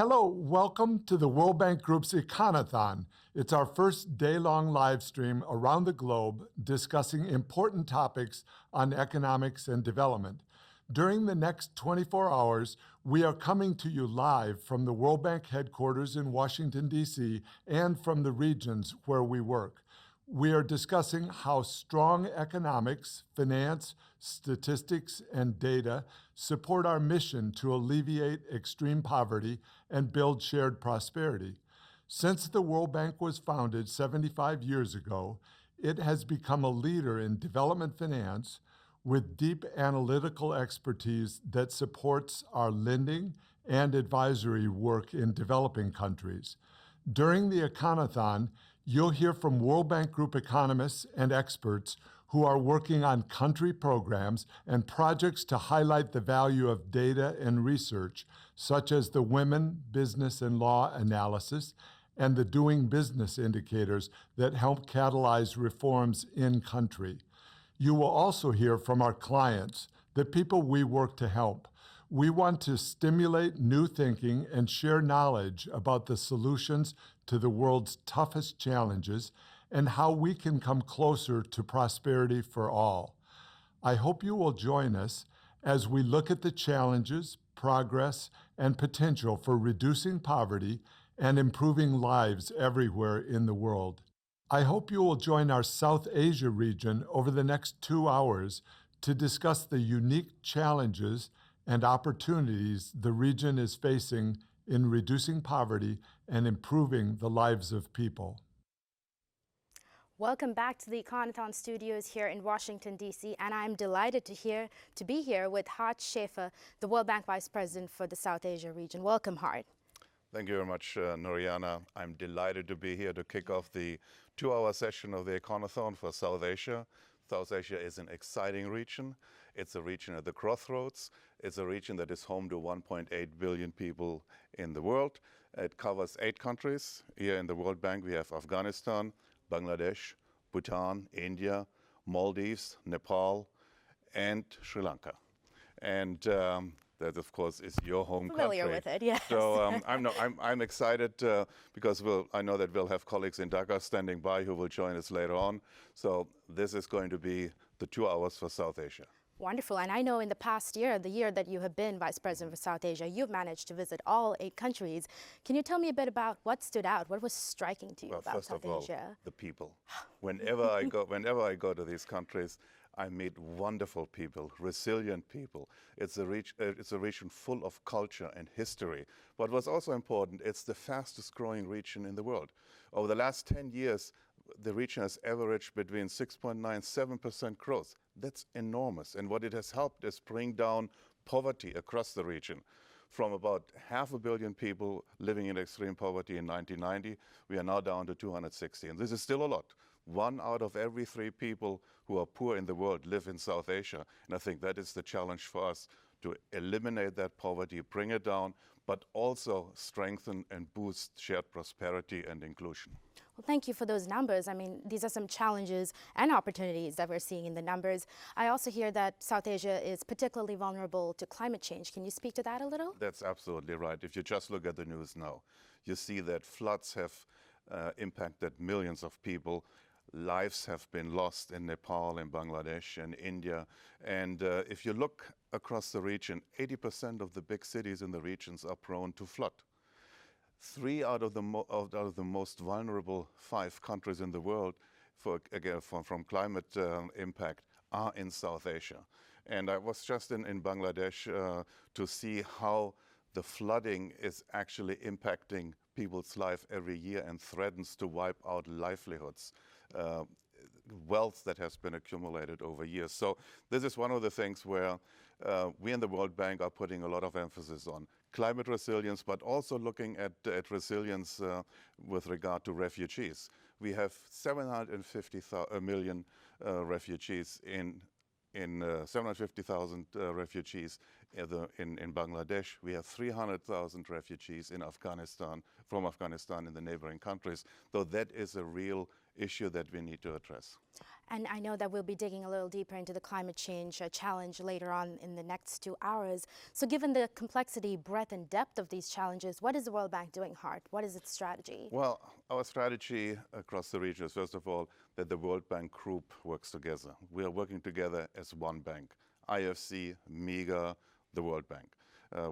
Hello, welcome to the World Bank Group's Econothon. It's our first day-long live stream around the globe discussing important topics on economics and development. During the next 24 hours, we are coming to you live from the World Bank headquarters in Washington, D.C., and from the regions where we work. We are discussing how strong economics, finance, statistics, and data support our mission to alleviate extreme poverty and build shared prosperity. Since the World Bank was founded 75 years ago, it has become a leader in development finance with deep analytical expertise that supports our lending and advisory work in developing countries. During the Econothon, you'll hear from World Bank Group economists and experts who are working on country programs and projects to highlight the value of data and research, such as the Women, Business, and Law analysis and the Doing Business indicators that help catalyze reforms in country. You will also hear from our clients, the people we work to help. We want to stimulate new thinking and share knowledge about the solutions to the world's toughest challenges and how we can come closer to prosperity for all. I hope you will join us as we look at the challenges, progress, and potential for reducing poverty and improving lives everywhere in the world. I hope you will join our South Asia region over the next 2 hours to discuss the unique challenges and opportunities the region is facing in reducing poverty and improving the lives of people. Welcome back to the Econothon studios here in Washington, D.C., and I'm delighted to be here with Hart Schaefer, the World Bank Vice President for the South Asia region. Welcome, Hart. Thank you very much, Noriana. I'm delighted to be here to kick off the 2-hour session of the Econothon for South Asia. South Asia is an exciting region. It's a region at the crossroads. It's a region that is home to 1.8 billion people in the world. It covers 8 countries. Here in the World Bank, we have Afghanistan, Bangladesh, Bhutan, India, Maldives, Nepal, and Sri Lanka. And that, of course, is your home Familiar country. with it, yes. So I'm excited because I know that we'll have colleagues in Dhaka standing by who will join us later on. So this is going to be the 2 hours for South Asia. Wonderful. And I know in the past year, the year that you have been Vice President for South Asia, you've managed to visit all 8 countries. Can you tell me a bit about what stood out? What was striking to you about South Asia? First of all, the people. Whenever I go to these countries, I meet wonderful people, resilient people. It's a region full of culture and history. But what's also important, it's the fastest growing region in the world. Over the last 10 years, the region has averaged between 6.9% and 7% growth. That's enormous. And what it has helped is bring down poverty across the region. From about 500 million people living in extreme poverty in 1990, we are now down to 260. And this is still a lot. 1 out of every 3 people who are poor in the world live in South Asia. And I think that is the challenge for us, to eliminate that poverty, bring it down, but also strengthen and boost shared prosperity and inclusion. Well, thank you for those numbers. I mean, these are some challenges and opportunities that we're seeing in the numbers. I also hear that South Asia is particularly vulnerable to climate change. Can you speak to that a little? That's absolutely right. If you just look at the news now, you see that floods have impacted millions of people. Lives have been lost in Nepal, in Bangladesh, and India. And if you look across the region, 80% of the big cities in the regions are prone to flood. 3 out of the most vulnerable 5 countries in the world from climate impact are in South Asia. And I was just in Bangladesh to see how the flooding is actually impacting people's life every year and threatens to wipe out livelihoods, wealth that has been accumulated over years. So this is one of the things where we in the World Bank are putting a lot of emphasis on climate resilience, but also looking at resilience with regard to refugees. We have 750 million refugees in 750,000 refugees in Bangladesh. We have 300,000 refugees in Afghanistan, from Afghanistan in the neighboring countries. So that is a real issue that we need to address. And I know that we'll be digging a little deeper into the climate change challenge later on in the next 2 hours. So given the complexity, breadth, and depth of these challenges, what is the World Bank doing, Hart? What is its strategy? Well, our strategy across the region is, first of all, that the World Bank Group works together. We are working together as one bank, IFC, MEGA, the World Bank.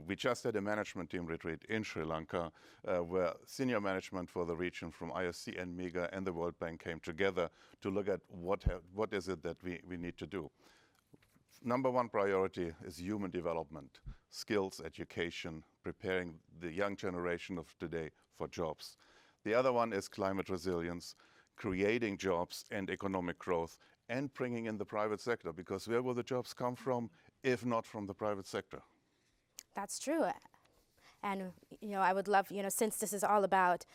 We just had a management team retreat in Sri Lanka where senior management for the region from IFC and MEGA and the World Bank came together to look at what is it that we need to do. Number one priority is human development, skills, education, preparing the young generation of today for jobs. The other one is climate resilience, creating jobs and economic growth, and bringing in the private sector, because where will the jobs come from if not from the private sector? That's true. And, I would love, since this is all about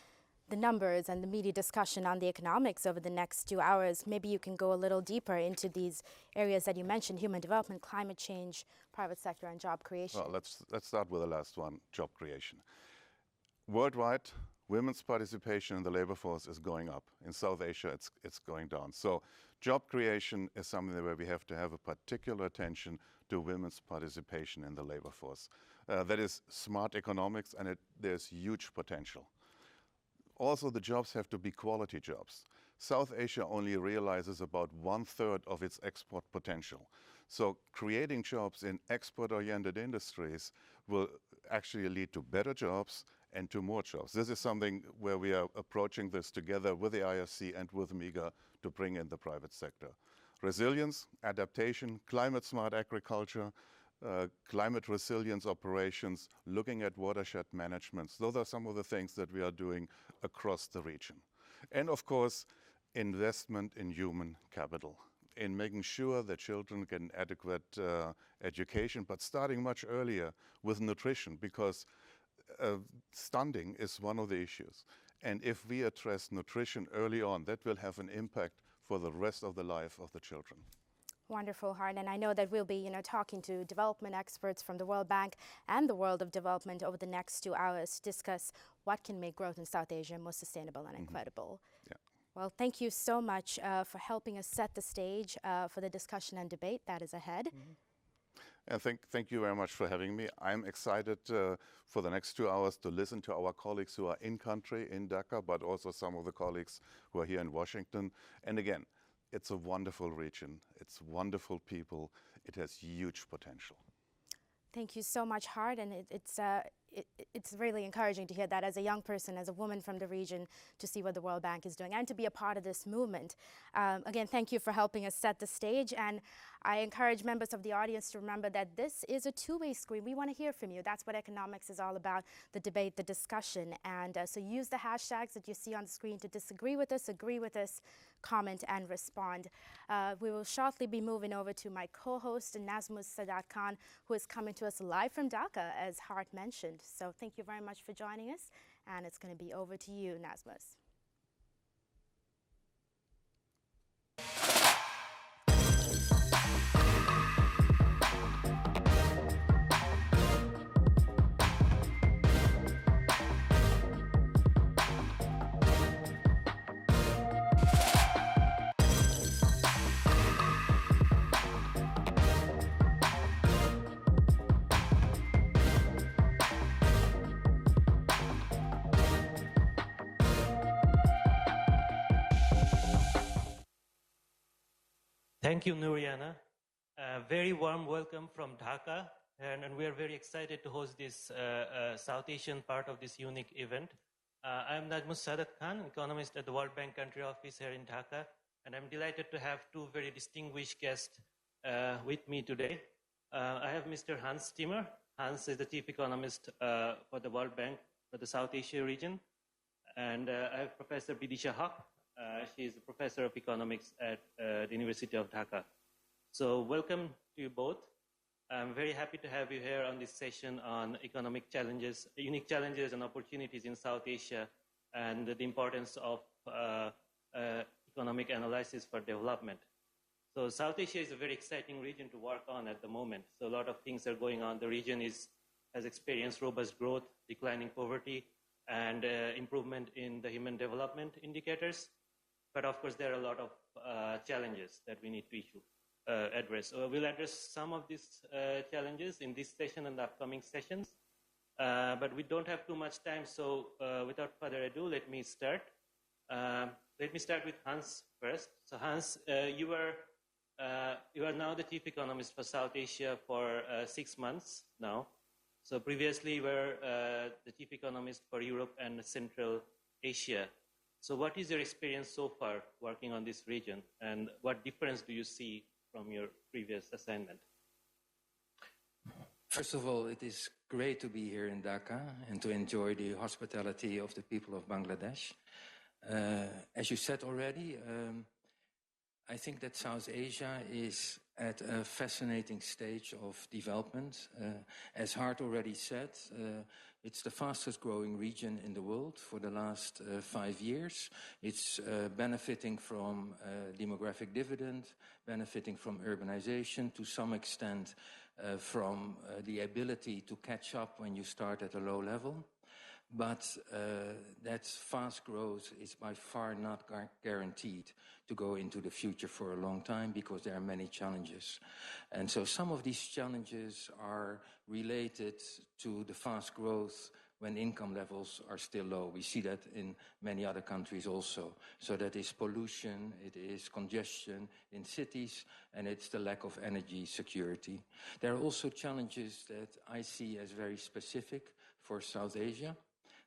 the numbers and the media discussion on the economics over the next 2 hours, maybe you can go a little deeper into these areas that you mentioned: human development, climate change, private sector, and job creation. Well, let's start with the last one, job creation. Worldwide, women's participation in the labor force is going up. In South Asia, it's going down. So job creation is something where we have to have a particular attention to women's participation in the labor force. That is smart economics, and there's huge potential. Also, the jobs have to be quality jobs. South Asia only realizes about 1/3 of its export potential. So creating jobs in export-oriented industries will actually lead to better jobs and to more jobs. This is something where we are approaching this together with the IFC and with MEGA to bring in the private sector. Resilience, adaptation, climate-smart agriculture, climate resilience operations, looking at watershed management. Those are some of the things that we are doing across the region. And of course, investment in human capital, in making sure that children get an adequate education, but starting much earlier with nutrition, because stunting is one of the issues. And if we address nutrition early on, that will have an impact for the rest of the life of the children. Wonderful, Hart. And I know that we'll be, talking to development experts from the World Bank and the world of development over the next 2 hours to discuss what can make growth in South Asia more sustainable and equitable. Yeah. Well, thank you so much for helping us set the stage for the discussion and debate that is ahead. And thank you very much for having me. I'm excited for the next 2 hours to listen to our colleagues who are in country, in Dhaka, but also some of the colleagues who are here in Washington. And again, it's a wonderful region. It's wonderful people. It has huge potential. Thank you so much, Hart, and it's really encouraging to hear that as a young person, as a woman from the region, to see what the World Bank is doing and to be a part of this movement. Again, thank you for helping us set the stage, and I encourage members of the audience to remember that this is a two-way screen. We want to hear from you. That's what economics is all about, the debate, the discussion, and so use the hashtags that you see on the screen to disagree with us, agree with us, comment, and respond. We will shortly be moving over to my co-host, Nazmus Sadat Khan, who is coming to us live from Dhaka, as Hart mentioned. So thank you very much for joining us, and it's going to be over to you, Nazmus. Thank you, Nuriana. A very warm welcome from Dhaka, and we are very excited to host this South Asian part of this unique event. I'm Najmus Sadat Khan, economist at the World Bank Country Office here in Dhaka, and I'm delighted to have two very distinguished guests with me today. I have Mr. Hans Timmer. Hans is the chief economist for the World Bank for the South Asia region, and I have Professor Bidisha Haq. She is a professor of economics at the University of Dhaka. So welcome to you both. I'm very happy to have you here on this session on economic challenges, unique challenges and opportunities in South Asia, and the importance of economic analysis for development. So South Asia is a very exciting region to work on at the moment. So a lot of things are going on. The region has experienced robust growth, declining poverty, and improvement in the human development indicators. but of course, there are a lot of challenges that we need to address. We'll address some of these challenges in this session and the upcoming sessions, but we don't have too much time, so without further ado, let me start. Let me start with Hans first. So Hans, you are now the chief economist for South Asia for 6 months now. So previously you were the chief economist for Europe and Central Asia. So what is your experience so far working on this region, and what difference do you see from your previous assignment? First of all, it is great to be here in Dhaka and to enjoy the hospitality of the people of Bangladesh. As you said already, I think that South Asia is at a fascinating stage of development. As Hart already said, it's the fastest growing region in the world for the last 5 years. It's benefiting from demographic dividend, benefiting from urbanization, to some extent from the ability to catch up when you start at a low level. But that fast growth is by far not guaranteed to go into the future for a long time, because there are many challenges. And so some of these challenges are related to the fast growth when income levels are still low. We see that in many other countries also. So that is pollution, it is congestion in cities, and it's the lack of energy security. There are also challenges that I see as very specific for South Asia.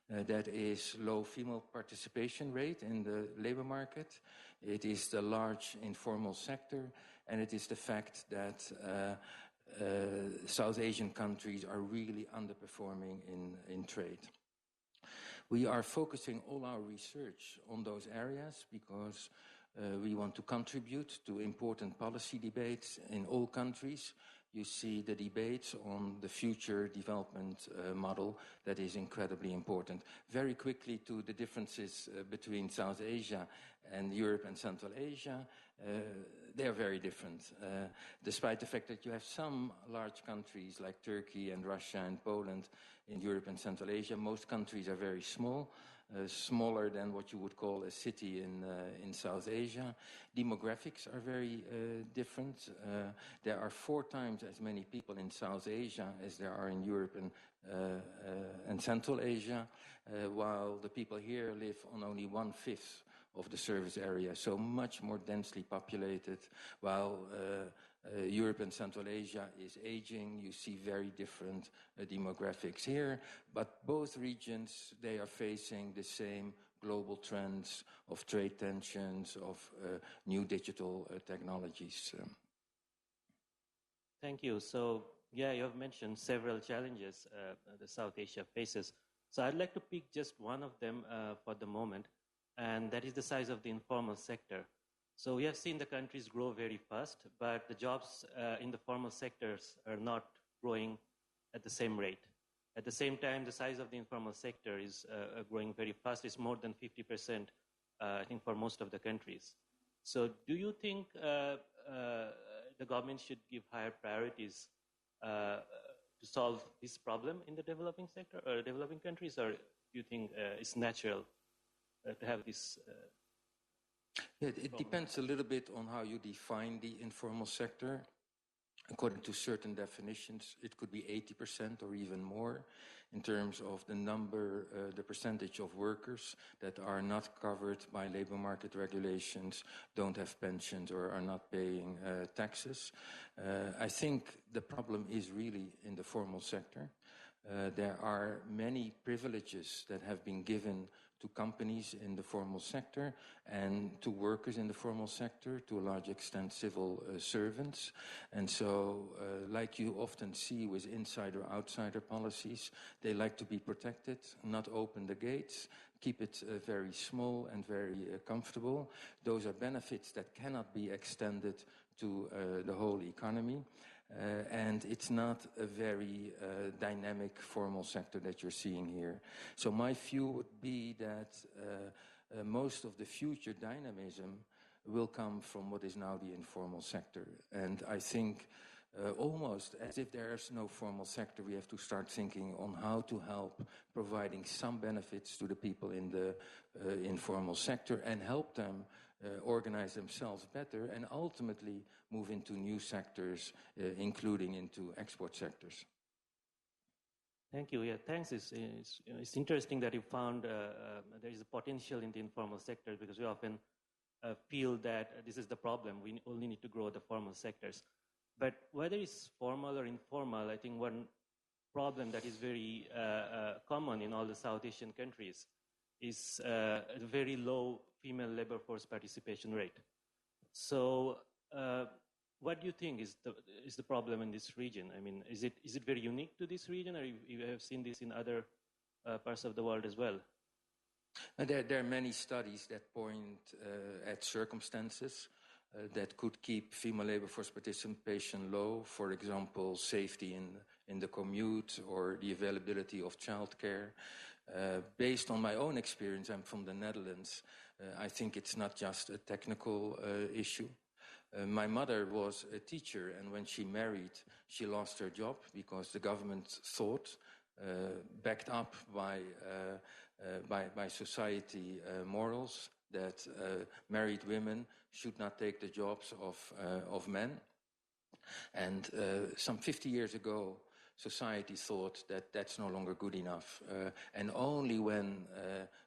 That is low female participation rate in the labor market. It is the large informal sector, and it is the fact that South Asian countries are really underperforming in trade. We are focusing all our research on those areas because we want to contribute to important policy debates in all countries. You see the debates on the future development model that is incredibly important. Very quickly to the differences between South Asia and Europe and Central Asia. They are very different. Despite the fact that you have some large countries like Turkey and Russia and Poland in Europe and Central Asia, most countries are very small. Smaller than what you would call a city in South Asia. Demographics are very different. There are 4 times as many people in South Asia as there are in Europe and Central Asia, while the people here live on only 1/5 of the service area, so much more densely populated, while Europe and Central Asia is aging. You see very different demographics here, but both regions, they are facing the same global trends of trade tensions, of new digital technologies. Thank you. So, yeah, you have mentioned several challenges the South Asia faces. So I'd like to pick just one of them for the moment, and that is the size of the informal sector. So we have seen the countries grow very fast, but the jobs in the formal sectors are not growing at the same rate. At the same time, the size of the informal sector is growing very fast. It's more than 50%, I think, for most of the countries. So do you think the government should give higher priorities to solve this problem in the developing sector or developing countries, or do you think it's natural to have this? It depends a little bit on how you define the informal sector. According to certain definitions, it could be 80% or even more in terms of the number, the percentage of workers that are not covered by labor market regulations, don't have pensions, or are not paying taxes. I think the problem is really in the formal sector. There are many privileges that have been given to companies in the formal sector and to workers in the formal sector, to a large extent civil servants. And so, like you often see with insider-outsider policies, they like to be protected, not open the gates, keep it very small and very comfortable. Those are benefits that cannot be extended to the whole economy. And it's not a very dynamic formal sector that you're seeing here. So my view would be that most of the future dynamism will come from what is now the informal sector. And I think almost as if there's no formal sector, we have to start thinking on how to help providing some benefits to the people in the informal sector and help them organize themselves better, and ultimately move into new sectors, including into export sectors. Thank you. Yeah, thanks. It's interesting that you found there is a potential in the informal sector, because we often feel that this is the problem. We only need to grow the formal sectors. But whether it's formal or informal, I think one problem that is very common in all the South Asian countries is a very low female labor force participation rate. So what do you think is the problem in this region? I mean, is it very unique to this region, or you have seen this in other parts of the world as well? There are many studies that point at circumstances that could keep female labor force participation low. For example, safety in the commute or the availability of childcare. Based on my own experience, I'm from the Netherlands, I think it's not just a technical issue. My mother was a teacher, and when she married, she lost her job because the government thought, backed up by society morals, that married women should not take the jobs of men. And some 50 years ago, society thought that that's no longer good enough. And only when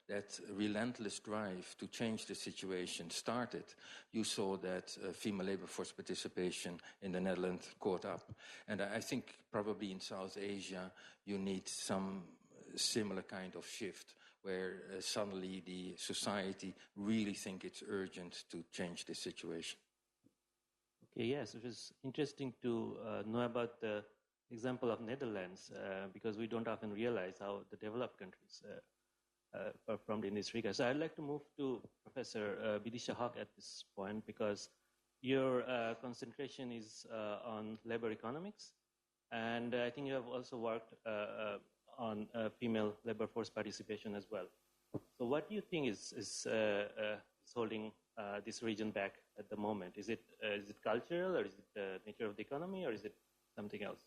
that relentless drive to change the situation started, you saw that female labor force participation in the Netherlands caught up. And I think probably in South Asia, you need some similar kind of shift, where suddenly the society really think it's urgent to change the situation. Okay, yes, it was interesting to know about the example of Netherlands, because we don't often realize how the developed countries performed in this regard. So I'd like to move to Professor Bidisha Haq at this point, because your concentration is on labor economics, and I think you have also worked on female labor force participation as well. So what do you think is holding this region back at the moment? Is it cultural, or is it the nature of the economy, or is it something else?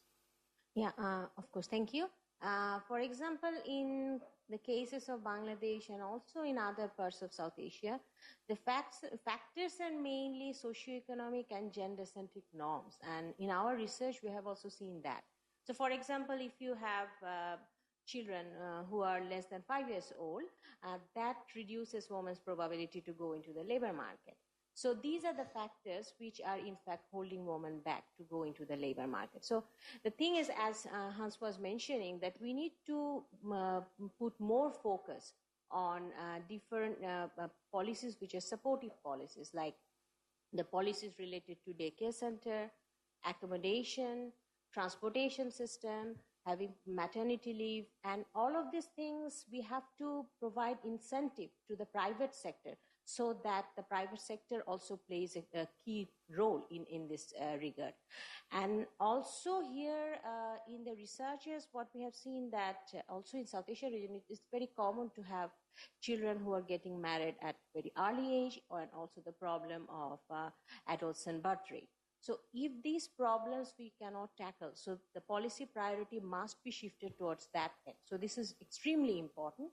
Yeah, of course, thank you. For example, in the cases of Bangladesh and also in other parts of South Asia, the factors are mainly socioeconomic and gender-centric norms. And in our research, we have also seen that. So for example, if you have children who are less than 5 years old, that reduces women's probability to go into the labor market. So these are the factors which are in fact holding women back to go into the labor market. So the thing is, as Hans was mentioning, that we need to put more focus on different policies which are supportive policies, like the policies related to daycare center, accommodation, transportation system, having maternity leave, and all of these things we have to provide incentive to the private sector, so that the private sector also plays a key role in this regard. And also here in the researches, what we have seen that also in South Asia region, it's very common to have children who are getting married at very early age, and also the problem of adolescent birth rate. So if these problems we cannot tackle, so the policy priority must be shifted towards that end. So this is extremely important.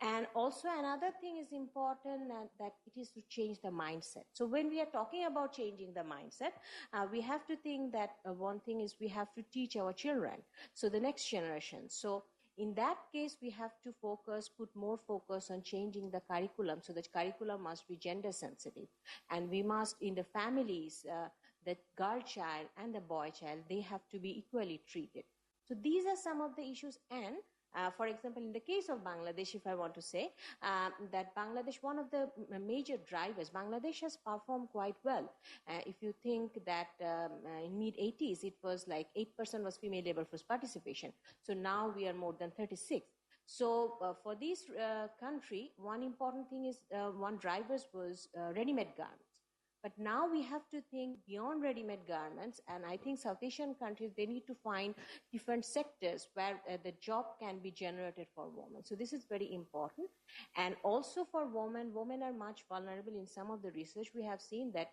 And also another thing is important, that it is to change the mindset. So when we are talking about changing the mindset, we have to think that one thing is we have to teach our children, so the next generation. So in that case, we have to put more focus on changing the curriculum. So the curriculum must be gender sensitive. And we must, in the families, the girl child and the boy child, they have to be equally treated. So these are some of the issues. And for example, in the case of Bangladesh, if I want to say that Bangladesh, one of the major drivers, Bangladesh has performed quite well. If you think that in mid-80s, it was like 8% was female labor force participation. So now we are more than 36. So for this country, one important thing is, one drivers was ready-made garments. But now we have to think beyond ready-made garments, and I think South Asian countries, they need to find different sectors where the job can be generated for women. So this is very important. And also for women are much vulnerable. In some of the research, we have seen that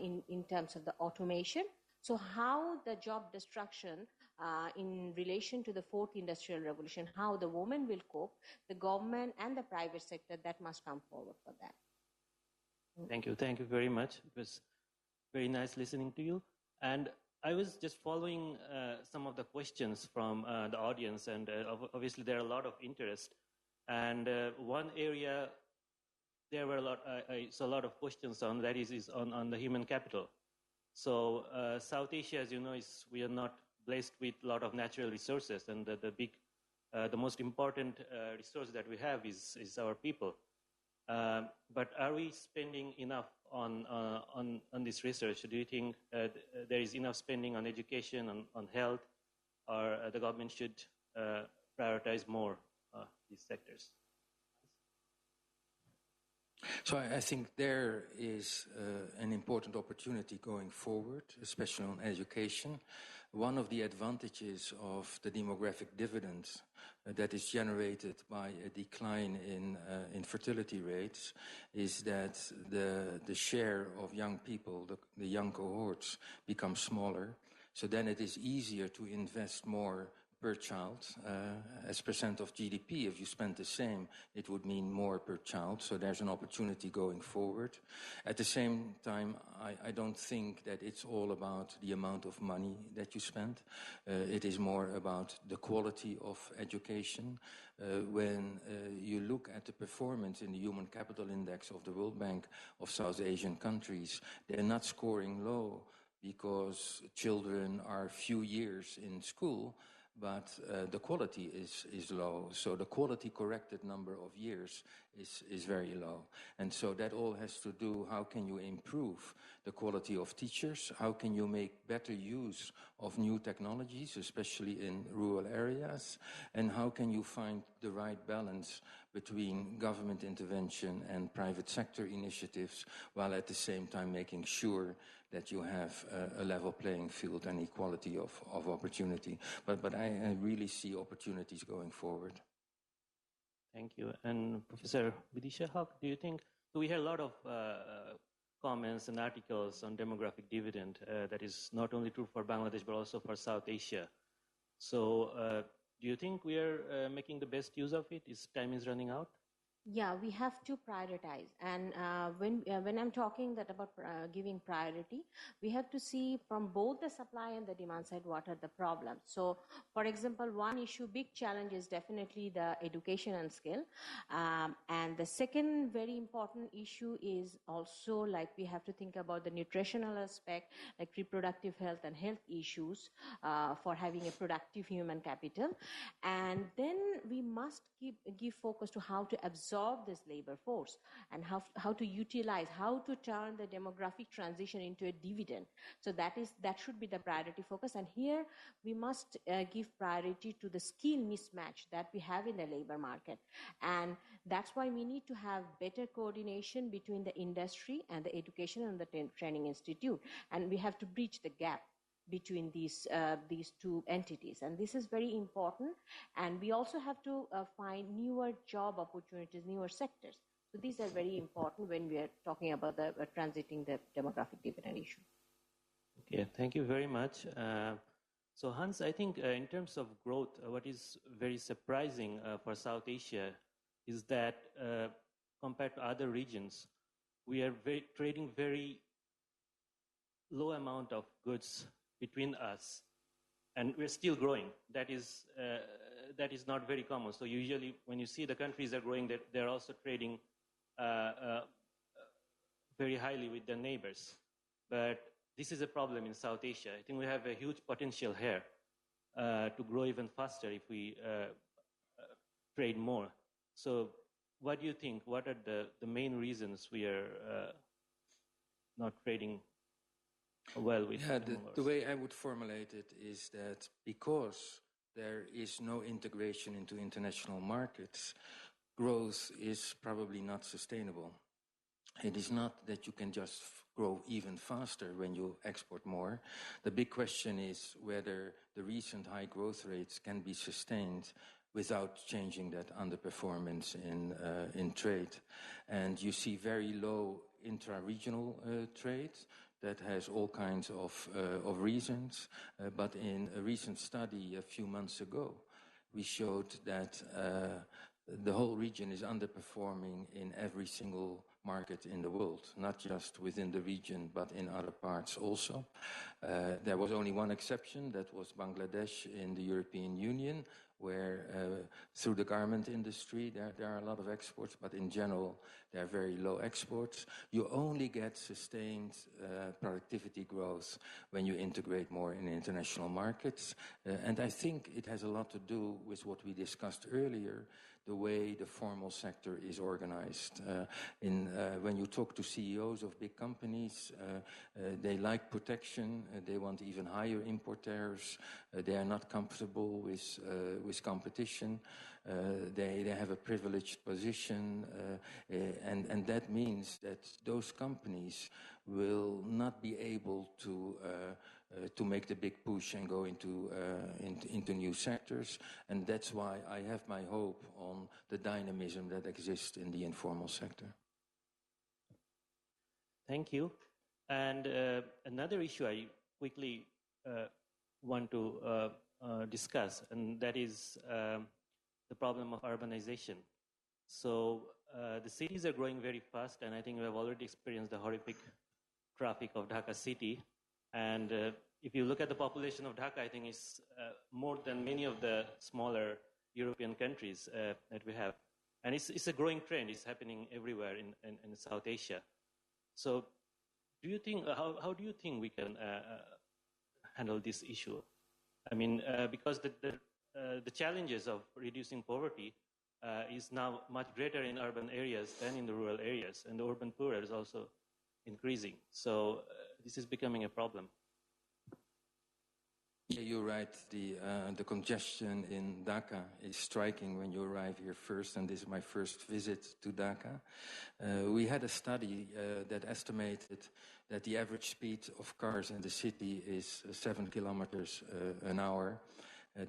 in terms of the automation. So how the job destruction in relation to the fourth industrial revolution, how the women will cope, the government and the private sector, that must come forward for that. Thank you. Thank you very much. It was very nice listening to you. And I was just following some of the questions from the audience, and obviously there are a lot of interest. And one area there were I saw a lot of questions on, that is on the human capital. So South Asia, as you know, we are not blessed with a lot of natural resources, and the most important resource that we have is our people. But are we spending enough on this research? Do you think there is enough spending on education, on health, or the government should prioritize more these sectors? So I think there is an important opportunity going forward, especially on education. One of the advantages of the demographic dividend that is generated by a decline in fertility rates is that the share of young people, the young cohorts, becomes smaller. So then it is easier to invest more per child. As percent of GDP, if you spend the same, it would mean more per child. So there's an opportunity going forward. At the same time, I don't think that it's all about the amount of money that you spend. It is more about the quality of education. When you look at the performance in the Human Capital Index of the World Bank of South Asian countries, they're not scoring low because children are few years in school, but the quality is low. So the quality corrected number of years is very low. And so that all has to do, how can you improve the quality of teachers? How can you make better use of new technologies, especially in rural areas? And how can you find the right balance between government intervention and private sector initiatives, while at the same time making sure that you have a level playing field and equality of opportunity. But I really see opportunities going forward. Thank you. And Professor Vidisha, how do you think, so we hear a lot of comments and articles on demographic dividend that is not only true for Bangladesh, but also for South Asia. So do you think we are making the best use of it? Time is running out? Yeah, we have to prioritize. And when I'm talking that about giving priority, we have to see from both the supply and the demand side what are the problems. So, for example, one issue, big challenge is definitely the education and skill. And the second very important issue is also, like, we have to think about the nutritional aspect, like reproductive health and health issues for having a productive human capital. And then we must give focus to how to absorb this labor force and how to utilize, how to turn the demographic transition into a dividend. So that should be the priority focus. And here we must give priority to the skill mismatch that we have in the labor market. And that's why we need to have better coordination between the industry and the education and the training institute. And we have to bridge the gap between these two entities, and this is very important. And we also have to find newer job opportunities, newer sectors. So these are very important when we are talking about the transiting the demographic dividend issue. Okay, thank you very much. So Hans, I think in terms of growth, what is very surprising for South Asia is that compared to other regions, we are trading very low amount of goods between us, and we're still growing. That is not very common. So usually when you see the countries are growing, they're also trading very highly with their neighbors. But this is a problem in South Asia. I think we have a huge potential here to grow even faster if we trade more. So what do you think? What are the main reasons we are not trading well with? Yeah, the way I would formulate it is that because there is no integration into international markets, growth is probably not sustainable. It is not that you can just grow even faster when you export more. The big question is whether the recent high growth rates can be sustained without changing that underperformance in trade. And you see very low intra-regional trade. That has all kinds of reasons, but in a recent study a few months ago, we showed that the whole region is underperforming in every single market in the world, not just within the region, but in other parts also. There was only one exception, that was Bangladesh in the European Union, where through the garment industry there are a lot of exports, but in general there are very low exports. You only get sustained productivity growth when you integrate more in international markets. And I think it has a lot to do with what we discussed earlier, the way the formal sector is organized. When you talk to CEOs of big companies, they like protection, they want even higher import tariffs, they are not comfortable with competition, they have a privileged position, and that means that those companies will not be able to make the big push and go into new sectors. And that's why I have my hope on the dynamism that exists in the informal sector. Thank you. And another issue I quickly want to discuss, and that is the problem of urbanization. So the cities are growing very fast, and I think we have already experienced the horrific traffic of Dhaka city. And if you look at the population of Dhaka, I think it's more than many of the smaller European countries that we have. And it's a growing trend. It's happening everywhere in South Asia. So do you think, how do you think we can handle this issue? I mean, because the challenges of reducing poverty is now much greater in urban areas than in the rural areas, and the urban poor is also increasing. So this is becoming a problem. Yeah, you're right. The congestion in Dhaka is striking when you arrive here first, and this is my first visit to Dhaka. We had a study that estimated that the average speed of cars in the city is 7 kilometers an hour.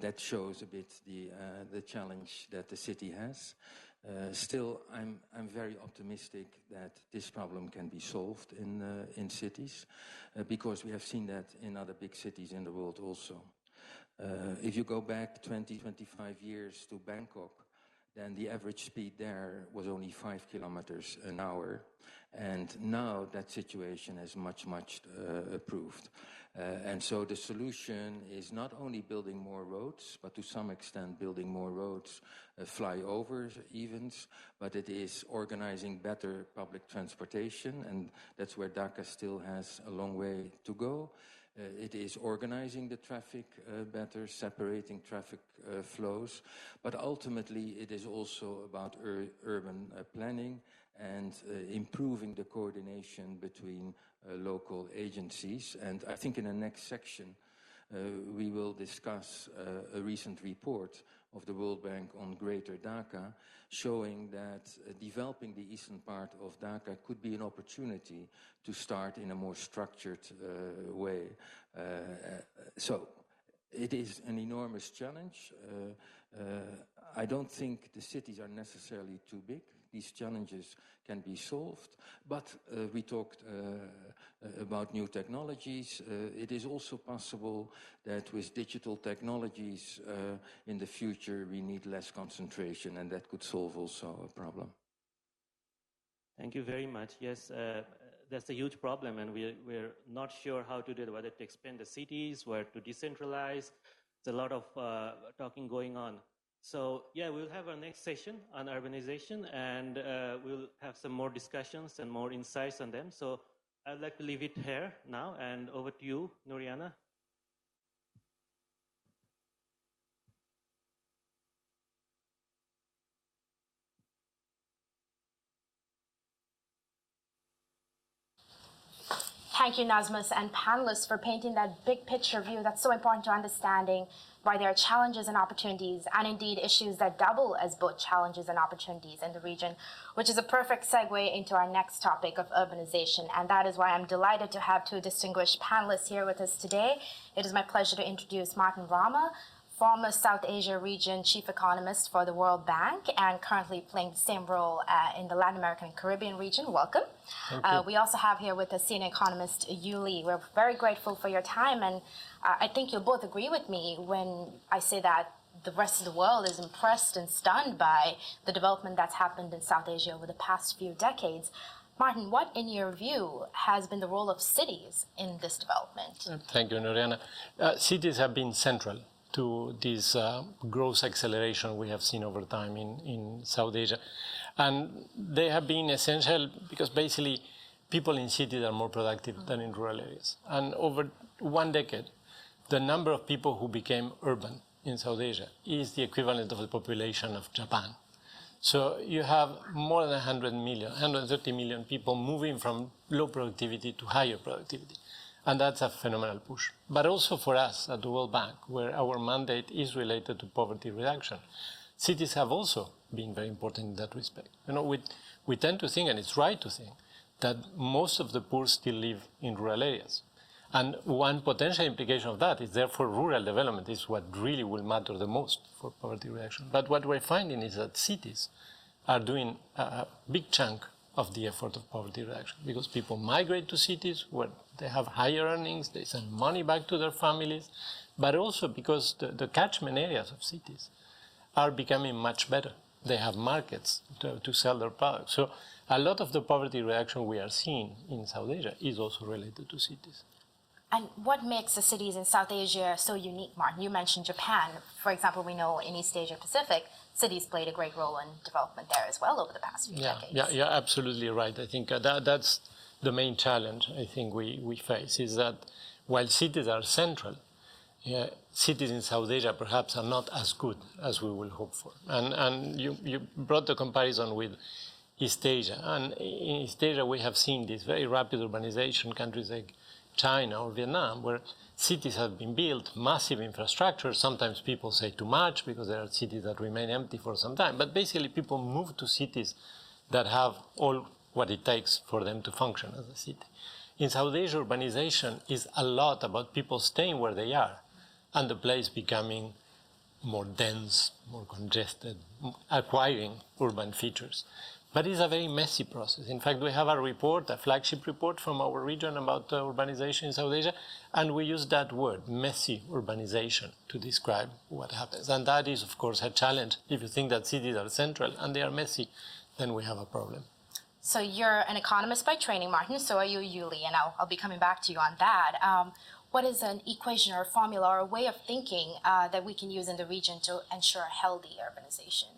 That shows a bit the challenge that the city has. Still, I'm very optimistic that this problem can be solved in cities, because we have seen that in other big cities in the world also. If you go back 20-25 years to Bangkok, then the average speed there was only 5 kilometers an hour. And now that situation has much improved. And so the solution is not only building more roads, but to some extent building more roads, flyovers even, but it is organizing better public transportation, and that's where Dhaka still has a long way to go. It is organizing the traffic better, separating traffic flows, but ultimately it is also about urban planning and improving the coordination between local agencies. And I think in the next section we will discuss a recent report of the World Bank on Greater Dhaka, showing that developing the eastern part of Dhaka could be an opportunity to start in a more structured way. So it is an enormous challenge. I don't think the cities are necessarily too big. These challenges can be solved, but we talked about new technologies. It is also possible that with digital technologies in the future we need less concentration, and that could solve also a problem. Thank you very much. Yes, that's a huge problem, and we're not sure how to do it, whether to expand the cities, where to decentralize. There's a lot of talking going on. So yeah, we'll have our next session on urbanization, and we'll have some more discussions and more insights on them. So I'd like to leave it here now, and over to you, Nuriana. Thank you, Nazmus, and panelists for painting that big picture view that's so important to understanding why there are challenges and opportunities, and indeed issues that double as both challenges and opportunities in the region, which is a perfect segue into our next topic of urbanization. And that is why I'm delighted to have two distinguished panelists here with us today. It is my pleasure to introduce Martin Rama, former South Asia region chief economist for the World Bank and currently playing the same role in the Latin American and Caribbean region. Welcome. We also have here with us senior economist Yuli. We're very grateful for your time, and I think you'll both agree with me when I say that the rest of the world is impressed and stunned by the development that's happened in South Asia over the past few decades. Martin, what, in your view, has been the role of cities in this development? Thank you, Noriana. Cities have been central to this growth acceleration we have seen over time in South Asia. And they have been essential because basically people in cities are more productive than in rural areas. And over 1 decade, the number of people who became urban in South Asia is the equivalent of the population of Japan. So you have more than 100 million, 130 million people moving from low productivity to higher productivity. And that's a phenomenal push. But also for us at the World Bank, where our mandate is related to poverty reduction, cities have also been very important in that respect. You know, we tend to think, and it's right to think, that most of the poor still live in rural areas. And one potential implication of that is therefore rural development is what really will matter the most for poverty reduction. But what we're finding is that cities are doing a big chunk of the effort of poverty reduction because people migrate to cities where they have higher earnings, they send money back to their families, but also because the catchment areas of cities are becoming much better. They have markets to sell their products. So a lot of the poverty reduction we are seeing in South Asia is also related to cities. And what makes the cities in South Asia so unique, Martin? You mentioned Japan. For example, we know in East Asia Pacific, cities played a great role in development there as well over the past few decades. Yeah, absolutely right. I think that's the main challenge I think we face is that while cities are central, cities in South Asia perhaps are not as good as we will hope for. And you brought the comparison with East Asia. And in East Asia, we have seen this very rapid urbanization, countries like China or Vietnam, where cities have been built, massive infrastructure. Sometimes people say too much because there are cities that remain empty for some time. But basically, people move to cities that have all what it takes for them to function as a city. In South Asia, urbanization is a lot about people staying where they are and the place becoming more dense, more congested, acquiring urban features. But it's a very messy process. In fact, we have a report, a flagship report from our region about urbanization in South Asia, and we use that word, messy urbanization, to describe what happens. And that is, of course, a challenge. If you think that cities are central and they are messy, then we have a problem. So you're an economist by training, Martin, so are you, Yuli, and I'll be coming back to you on that. What is an equation or a formula or a way of thinking that we can use in the region to ensure healthy urbanization?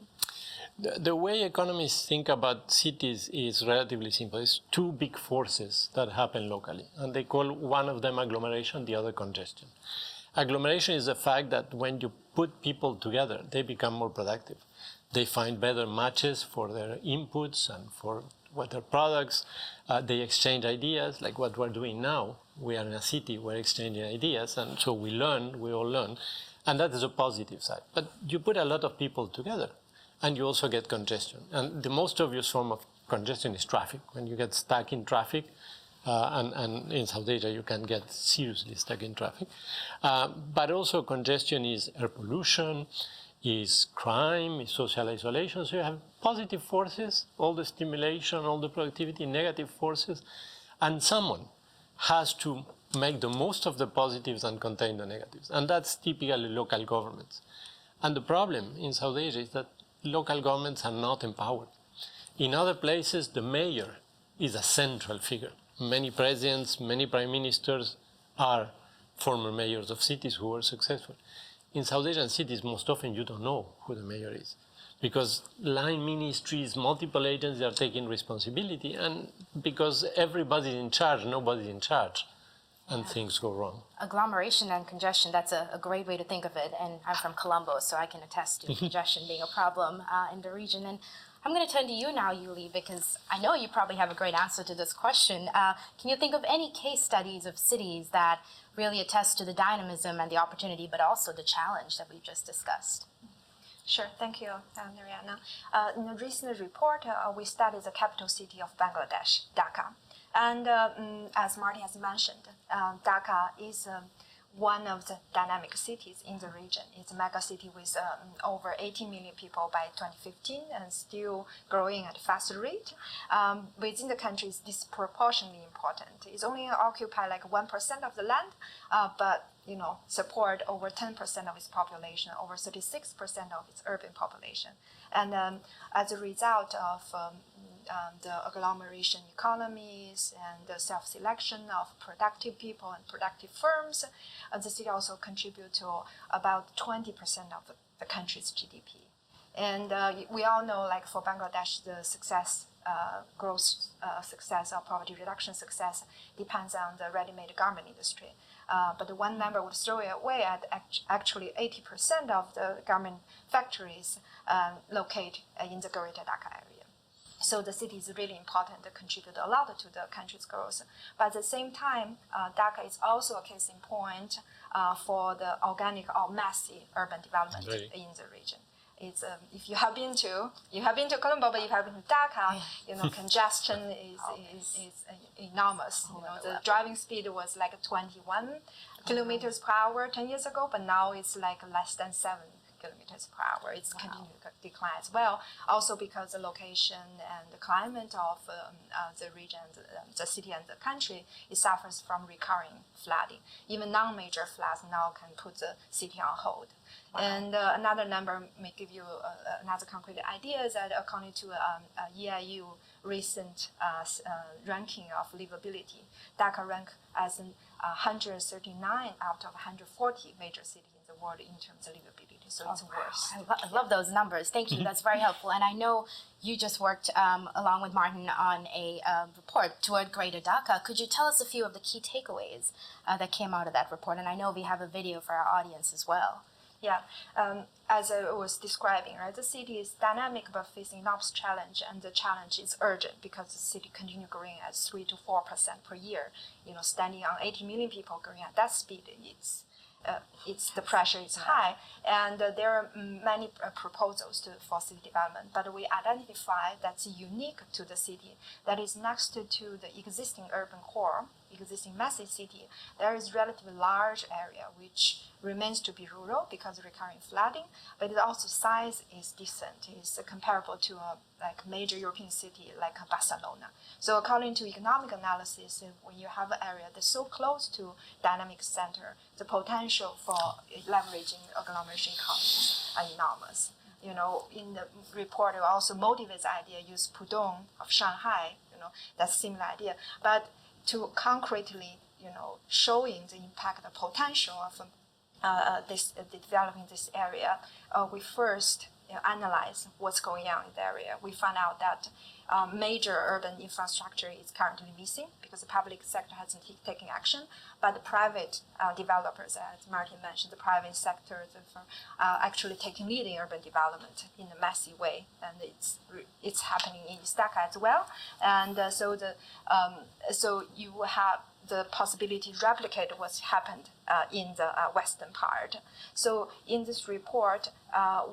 The way economists think about cities is relatively simple. It's two big forces that happen locally, and they call one of them agglomeration, the other congestion. Agglomeration is the fact that when you put people together, they become more productive. They find better matches for their inputs and for what their products. They exchange ideas, like what we're doing now. We are in a city, we're exchanging ideas, and so we all learn, and that is a positive side. But you put a lot of people together, and you also get congestion. And the most obvious form of congestion is traffic. When you get stuck in traffic, and in South Asia you can get seriously stuck in traffic. But also congestion is air pollution, is crime, is social isolation. So you have positive forces, all the stimulation, all the productivity, negative forces, and someone has to make the most of the positives and contain the negatives. And that's typically local governments. And the problem in South Asia is that local governments are not empowered. In other places, the mayor is a central figure. Many presidents, many prime ministers are former mayors of cities who were successful. In South Asian cities, most often you don't know who the mayor is because line ministries, multiple agencies are taking responsibility, and because everybody's in charge, nobody's in charge, and things go wrong. Agglomeration and congestion, that's a great way to think of it. And I'm from Colombo, so I can attest to congestion being a problem in the region. And I'm going to turn to you now, Yuli, because I know you probably have a great answer to this question. Can you think of any case studies of cities that really attest to the dynamism and the opportunity, but also the challenge that we've just discussed? Sure, thank you, Noriana. In a recent report, we studied the capital city of Bangladesh, Dhaka. And as Marty has mentioned, Dhaka is one of the dynamic cities in the region. It's a mega city with over 80 million people by 2015 and still growing at a faster rate. Within the country, it's disproportionately important. It's only occupy like 1% of the land, but support over 10% of its population, over 36% of its urban population. And as a result of the agglomeration economies and the self-selection of productive people and productive firms, the city also contributes to about 20% of the country's GDP. And we all know, like for Bangladesh, the success, growth success or poverty reduction success depends on the ready-made garment industry. But one member would throw it away at actually 80% of the garment factories locate in the Greater Dhaka area. So the city is really important to contribute a lot to the country's growth. But at the same time, Dhaka is also a case in point for the organic or messy urban development in the region. It's if you have been to Colombo, but if you have been to Dhaka, you know, congestion is enormous. You know, the driving speed was like 21 kilometers per hour 10 years ago, but now it's like less than 7 kilometers per hour. It's continuing to decline as well. Also because the location and the climate of the region, the city and the country, it suffers from recurring flooding. Even non-major floods now can put the city on hold. And another number may give you another concrete idea is that according to EIU recent ranking of livability, Dhaka ranked as 139 out of 140 major cities in the world in terms of livability. So it's worse. I love those numbers. Thank you. That's very helpful. And I know you just worked along with Martin on a report toward Greater Dhaka. Could you tell us a few of the key takeaways that came out of that report? And I know we have a video for our audience as well. Yeah, as I was describing, right, the city is dynamic but facing enormous challenge, and the challenge is urgent because the city continues growing at 3 to 4% per year. You know, standing on 80 million people growing at that speed, the pressure is high, and there are many proposals for city development. But we identify that's unique to the city, that is next to the existing urban core, existing massive city. There is relatively large area which remains to be rural because of recurring flooding, but it also size is decent. It's comparable to a major European city like Barcelona. So according to economic analysis, when you have an area that's so close to dynamic center, the potential for leveraging agglomeration economies are enormous. You know, in the report, it also motivates the idea, use Pudong of Shanghai, you know, that's a similar idea. But to concretely, you know, showing the impact, the potential of developing this area, we first analyze what's going on in the area. We found out that major urban infrastructure is currently missing because the public sector hasn't taken action, but the private developers, as Martin mentioned, the private sector are actually taking lead in urban development in a messy way, and it's happening in East Dhaka as well. And so you will have the possibility to replicate what's happened in the western part. So in this report,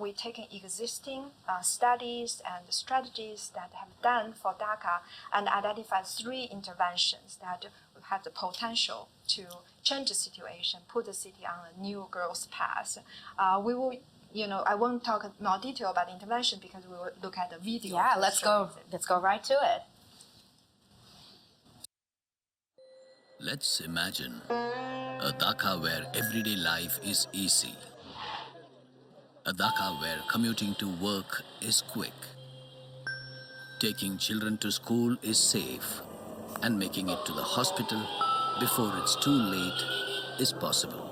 we taken existing studies and strategies that have done for Dhaka and identified 3 interventions that have the potential to change the situation, put the city on a new growth path. We will, you know, I won't talk more detail about the intervention because we will look at the video. Yeah, let's go right to it. Let's imagine a Dhaka where everyday life is easy. A Dhaka where commuting to work is quick. Taking children to school is safe. And making it to the hospital before it's too late is possible.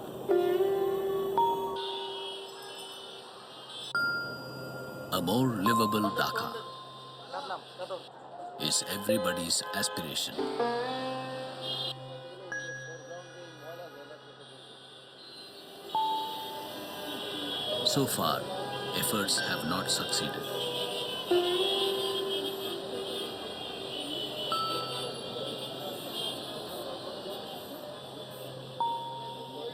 A more livable Dhaka is everybody's aspiration. So far, efforts have not succeeded.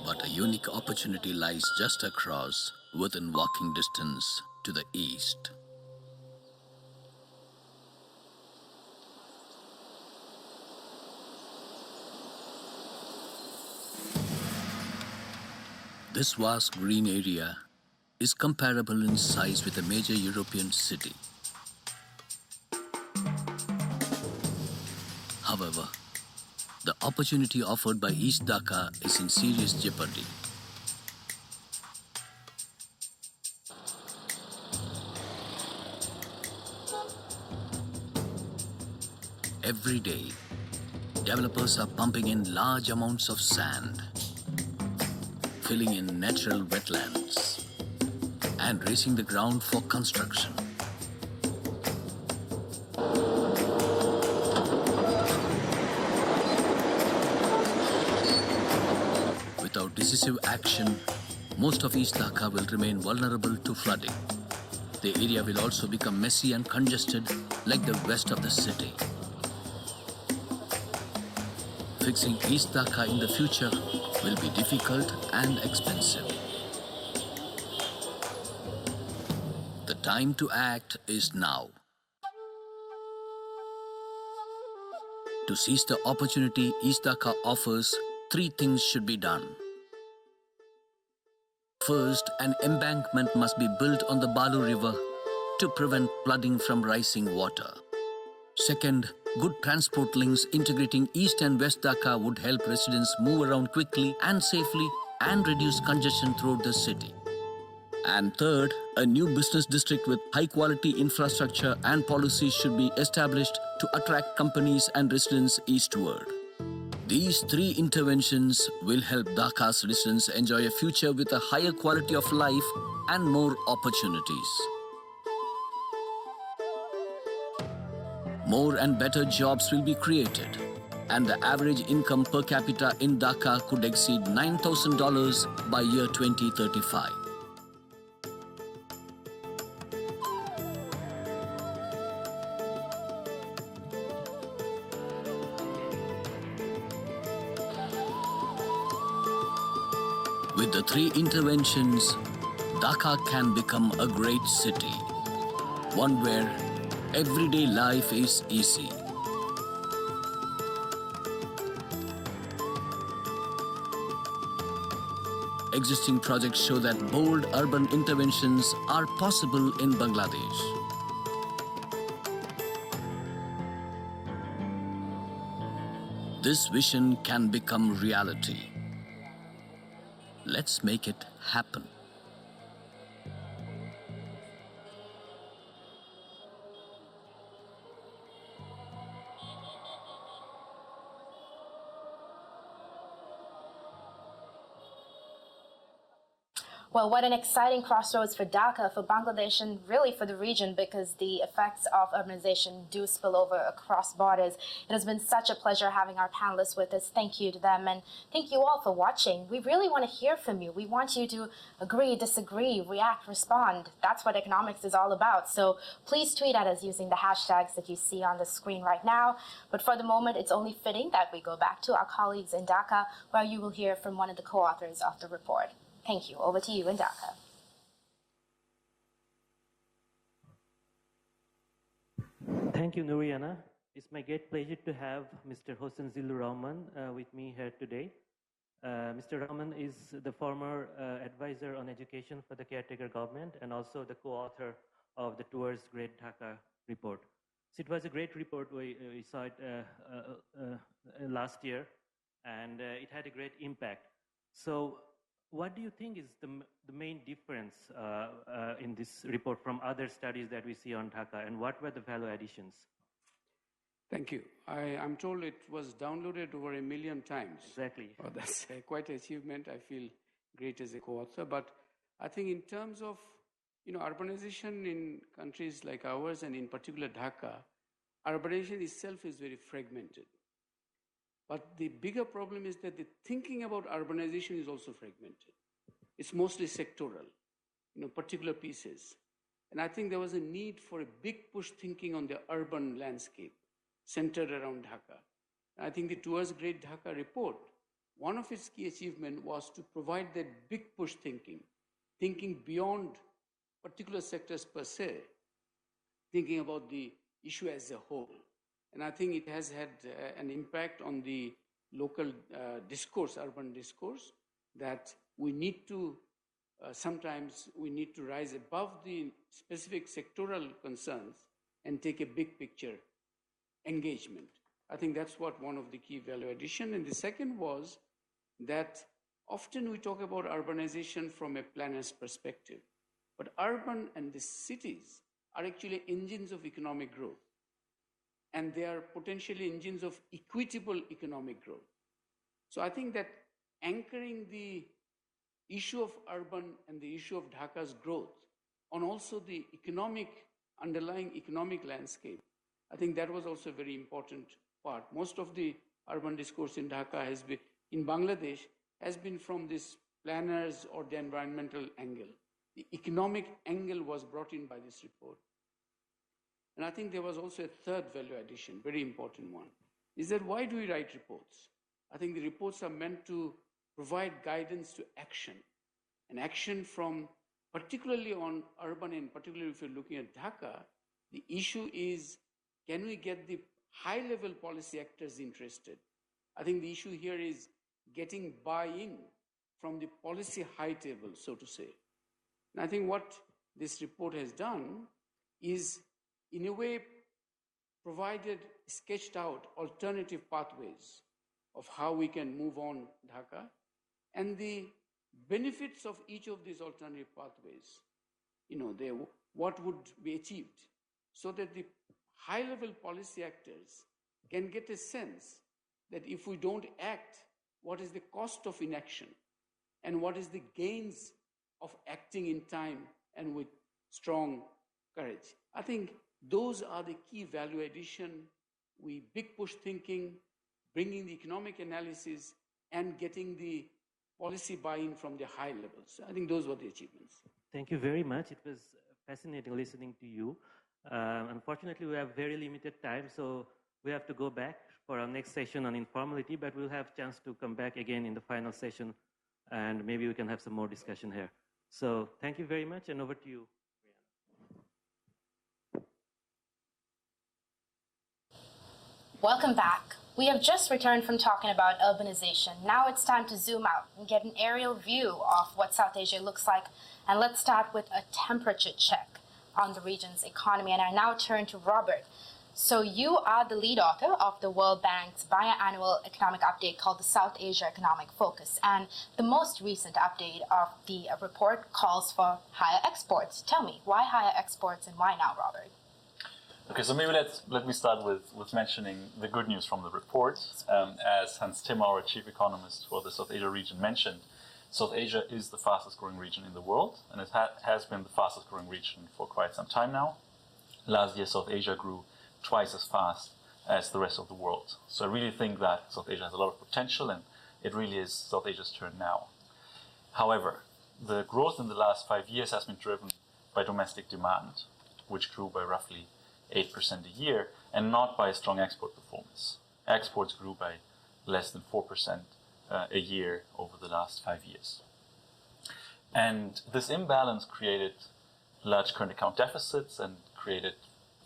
But a unique opportunity lies just across, within walking distance to the east. This vast green area is comparable in size with a major European city. However, the opportunity offered by East Dhaka is in serious jeopardy. every day, developers are pumping in large amounts of sand, filling in natural wetlands, and raising the ground for construction. Without decisive action, most of East Dhaka will remain vulnerable to flooding. The area will also become messy and congested like the rest of the city. Fixing East Dhaka in the future will be difficult and expensive. The time to act is now. To seize the opportunity East Dhaka offers, 3 things should be done. First, an embankment must be built on the Balu River to prevent flooding from rising water. Second, good transport links integrating East and West Dhaka would help residents move around quickly and safely and reduce congestion throughout the city. And third, a new business district with high-quality infrastructure and policies should be established to attract companies and residents eastward. These 3 interventions will help Dhaka's residents enjoy a future with a higher quality of life and more opportunities. More and better jobs will be created, and the average income per capita in Dhaka could exceed $9,000 by year 2035. With the 3 interventions, Dhaka can become a great city, one where everyday life is easy. Existing projects show that bold urban interventions are possible in Bangladesh. This vision can become reality. Let's make it happen. Well, what an exciting crossroads for Dhaka, for Bangladesh, and really for the region, because the effects of urbanization do spill over across borders. It has been such a pleasure having our panelists with us. Thank you to them, and thank you all for watching. We really want to hear from you. We want you to agree, disagree, react, respond. That's what economics is all about. So please tweet at us using the hashtags that you see on the screen right now. But for the moment, it's only fitting that we go back to our colleagues in Dhaka, where you will hear from one of the co-authors of the report. Thank you. Over to you in Dhaka. Thank you, Nuriana. It's my great pleasure to have Mr. Hossein Zillur Rahman with me here today. Mr. Rahman is the former advisor on education for the caretaker government and also the co-author of the Towards Great Dhaka report. So it was a great report. We saw it last year, and it had a great impact. So what do you think is the main difference in this report from other studies that we see on Dhaka, and what were the value additions? Thank you. I'm told it was downloaded over 1 million times. Exactly. Oh, that's quite an achievement. I feel great as a co-author. But I think in terms of urbanization in countries like ours, and in particular Dhaka, urbanization itself is very fragmented. But the bigger problem is that the thinking about urbanization is also fragmented. It's mostly sectoral, particular pieces. And I think there was a need for a big push thinking on the urban landscape centered around Dhaka. And I think the Towards Great Dhaka report, one of its key achievements was to provide that big push thinking beyond particular sectors per se, thinking about the issue as a whole. And I think it has had an impact on the local discourse, urban discourse, that we need to, sometimes we need to rise above the specific sectoral concerns and take a big picture engagement. I think that's what one of the key value addition. And the second was that often we talk about urbanization from a planner's perspective, but urban and the cities are actually engines of economic growth. and they are potentially engines of equitable economic growth. So I think that anchoring the issue of urban and the issue of Dhaka's growth on also the underlying economic landscape, I think that was also a very important part. Most of the urban discourse in Dhaka in Bangladesh has been from this planners or the environmental angle. The economic angle was brought in by this report. And I think there was also a third value addition, very important one, is that why do we write reports? I think the reports are meant to provide guidance to action, and action from particularly on urban and particularly if you're looking at Dhaka, the issue is, can we get the high-level policy actors interested? I think the issue here is getting buy-in from the policy high table, so to say. And I think what this report has done is, in a way, sketched out alternative pathways of how we can move on Dhaka, and the benefits of each of these alternative pathways, what would be achieved, so that the high-level policy actors can get a sense that if we don't act, what is the cost of inaction, and what is the gains of acting in time and with strong courage. I think those are the key value addition, big push thinking, bringing the economic analysis, and getting the policy buy-in from the high levels. I think those were the achievements. Thank you very much. It was fascinating listening to you. Unfortunately, we have very limited time, so we have to go back for our next session on informality, but we'll have a chance to come back again in the final session, and maybe we can have some more discussion here. So thank you very much, and over to you. Welcome back. We have just returned from talking about urbanization. Now it's time to zoom out and get an aerial view of what South Asia looks like. And let's start with a temperature check on the region's economy. And I now turn to Robert. So you are the lead author of the World Bank's biannual economic update called the South Asia Economic Focus. And the most recent update of the report calls for higher exports. Tell me, why higher exports and why now, Robert? Okay, so maybe let me start with mentioning the good news from the report. As Hans Timmer, our chief economist for the South Asia region, mentioned, South Asia is the fastest growing region in the world, and it has been the fastest growing region for quite some time now. Last year, South Asia grew twice as fast as the rest of the world. So I really think that South Asia has a lot of potential, and it really is South Asia's turn now. However, the growth in the last 5 years has been driven by domestic demand, which grew by roughly 8% a year, and not by a strong export performance. Exports grew by less than 4% a year over the last 5 years. And this imbalance created large current account deficits and created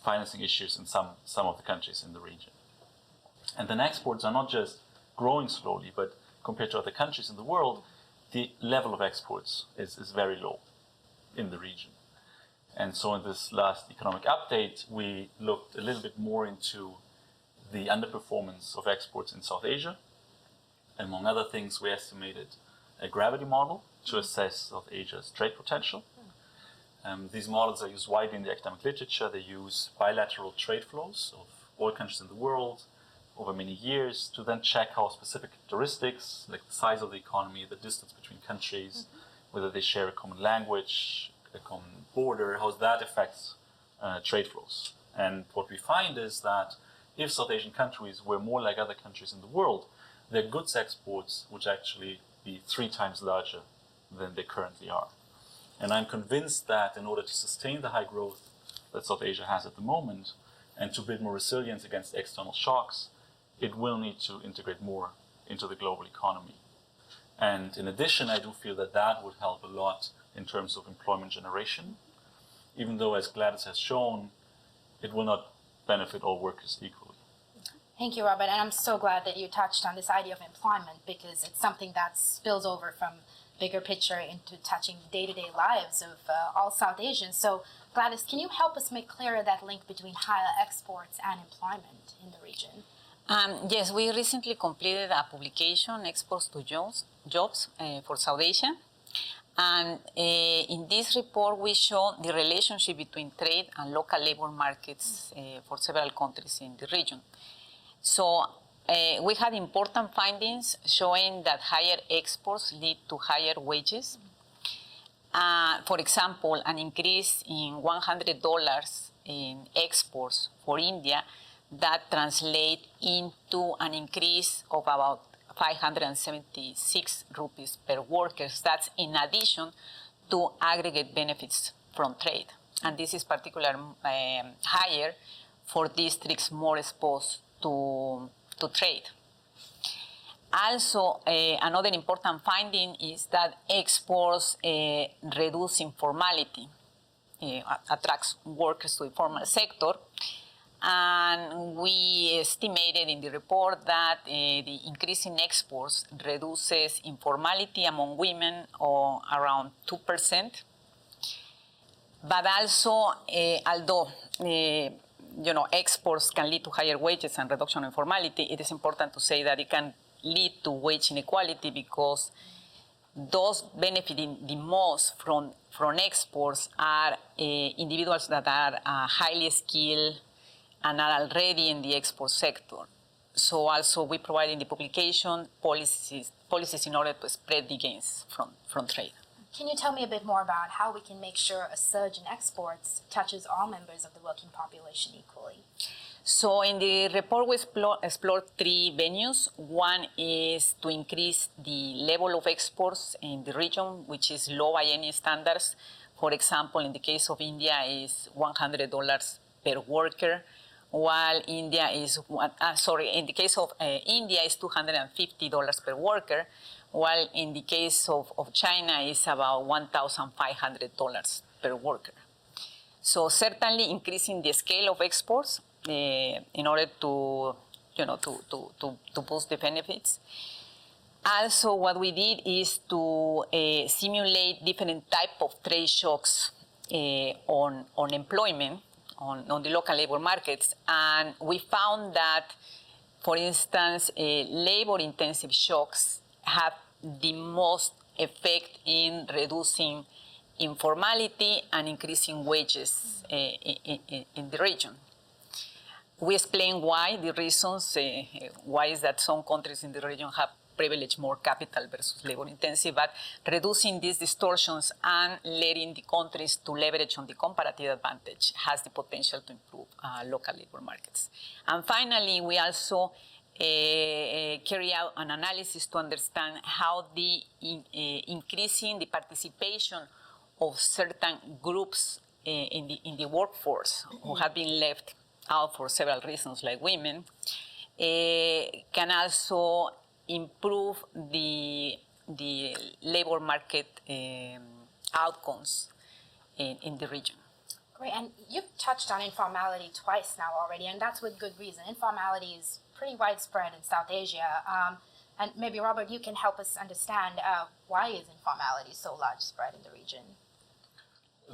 financing issues in some of the countries in the region. And then exports are not just growing slowly, but compared to other countries in the world, the level of exports is very low in the region. And so in this last economic update, we looked a little bit more into the underperformance of exports in South Asia. Among other things, we estimated a gravity model to assess South Asia's trade potential. These models are used widely in the academic literature. They use bilateral trade flows of all countries in the world over many years to then check how specific characteristics, like the size of the economy, the distance between countries, whether they share a common language, a common border, how that affects trade flows. And what we find is that if South Asian countries were more like other countries in the world, their goods exports would actually be 3 times larger than they currently are. And I'm convinced that in order to sustain the high growth that South Asia has at the moment and to build more resilience against external shocks, it will need to integrate more into the global economy. And in addition, I do feel that that would help a lot in terms of employment generation, even though, as Gladys has shown, it will not benefit all workers equally. Thank you, Robert. And I'm so glad that you touched on this idea of employment, because it's something that spills over from bigger picture into touching day-to-day lives of all South Asians. So, Gladys, can you help us make clearer that link between higher exports and employment in the region? Yes, we recently completed a publication, Exports to Jobs for South Asia. And in this report, we show the relationship between trade and local labor markets for several countries in the region. So we had important findings showing that higher exports lead to higher wages. For example, an increase in $100 in exports for India, that translates into an increase of about 576 rupees per worker. That's in addition to aggregate benefits from trade. And this is particularly higher for districts more exposed to trade. Also, another important finding is that exports reduce informality, attracts workers to the formal sector. And we estimated in the report that the increase in exports reduces informality among women or around 2%. But also, although exports can lead to higher wages and reduction of informality, it is important to say that it can lead to wage inequality because those benefiting the most from exports are individuals that are highly skilled and are already in the export sector. So also we provide in the publication policies in order to spread the gains from trade. Can you tell me a bit more about how we can make sure a surge in exports touches all members of the working population equally? So in the report, we explored three venues. One is to increase the level of exports in the region, which is low by any standards. For example, in the case of India, is $100 per worker, while India is, in the case of India is $250 per worker, while in the case of China is about $1,500 per worker. So certainly increasing the scale of exports in order to boost the benefits. Also, what we did is to simulate different types of trade shocks on employment, on the local labor markets, and we found that, for instance, labor-intensive shocks have the most effect in reducing informality and increasing wages in the region. We explain why, the reasons, why is that some countries in the region have privilege more capital versus labor intensive, but reducing these distortions and letting the countries to leverage on the comparative advantage has the potential to improve local labor markets. And finally, we also carry out an analysis to understand how the increasing the participation of certain groups in the workforce who have been left out for several reasons, like women, can also improve the labor market outcomes in the region. Great, and you've touched on informality twice now already, and that's with good reason. Informality is pretty widespread in South Asia, and maybe Robert, you can help us understand why is informality so widespread in the region?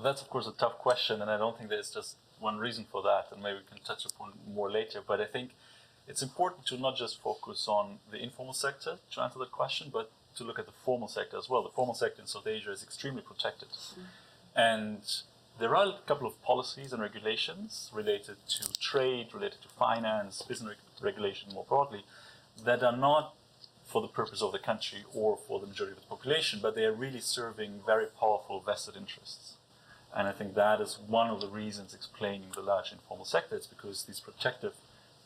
That's of course a tough question, and I don't think there's just one reason for that, and maybe we can touch upon more later, but I think it's important to not just focus on the informal sector to answer that question, but to look at the formal sector as well. The formal sector in South Asia is extremely protected. And there are a couple of policies and regulations related to trade, related to finance, business regulation more broadly, that are not for the purpose of the country or for the majority of the population, but they are really serving very powerful vested interests. And I think that is one of the reasons explaining the large informal sector. It's because these protective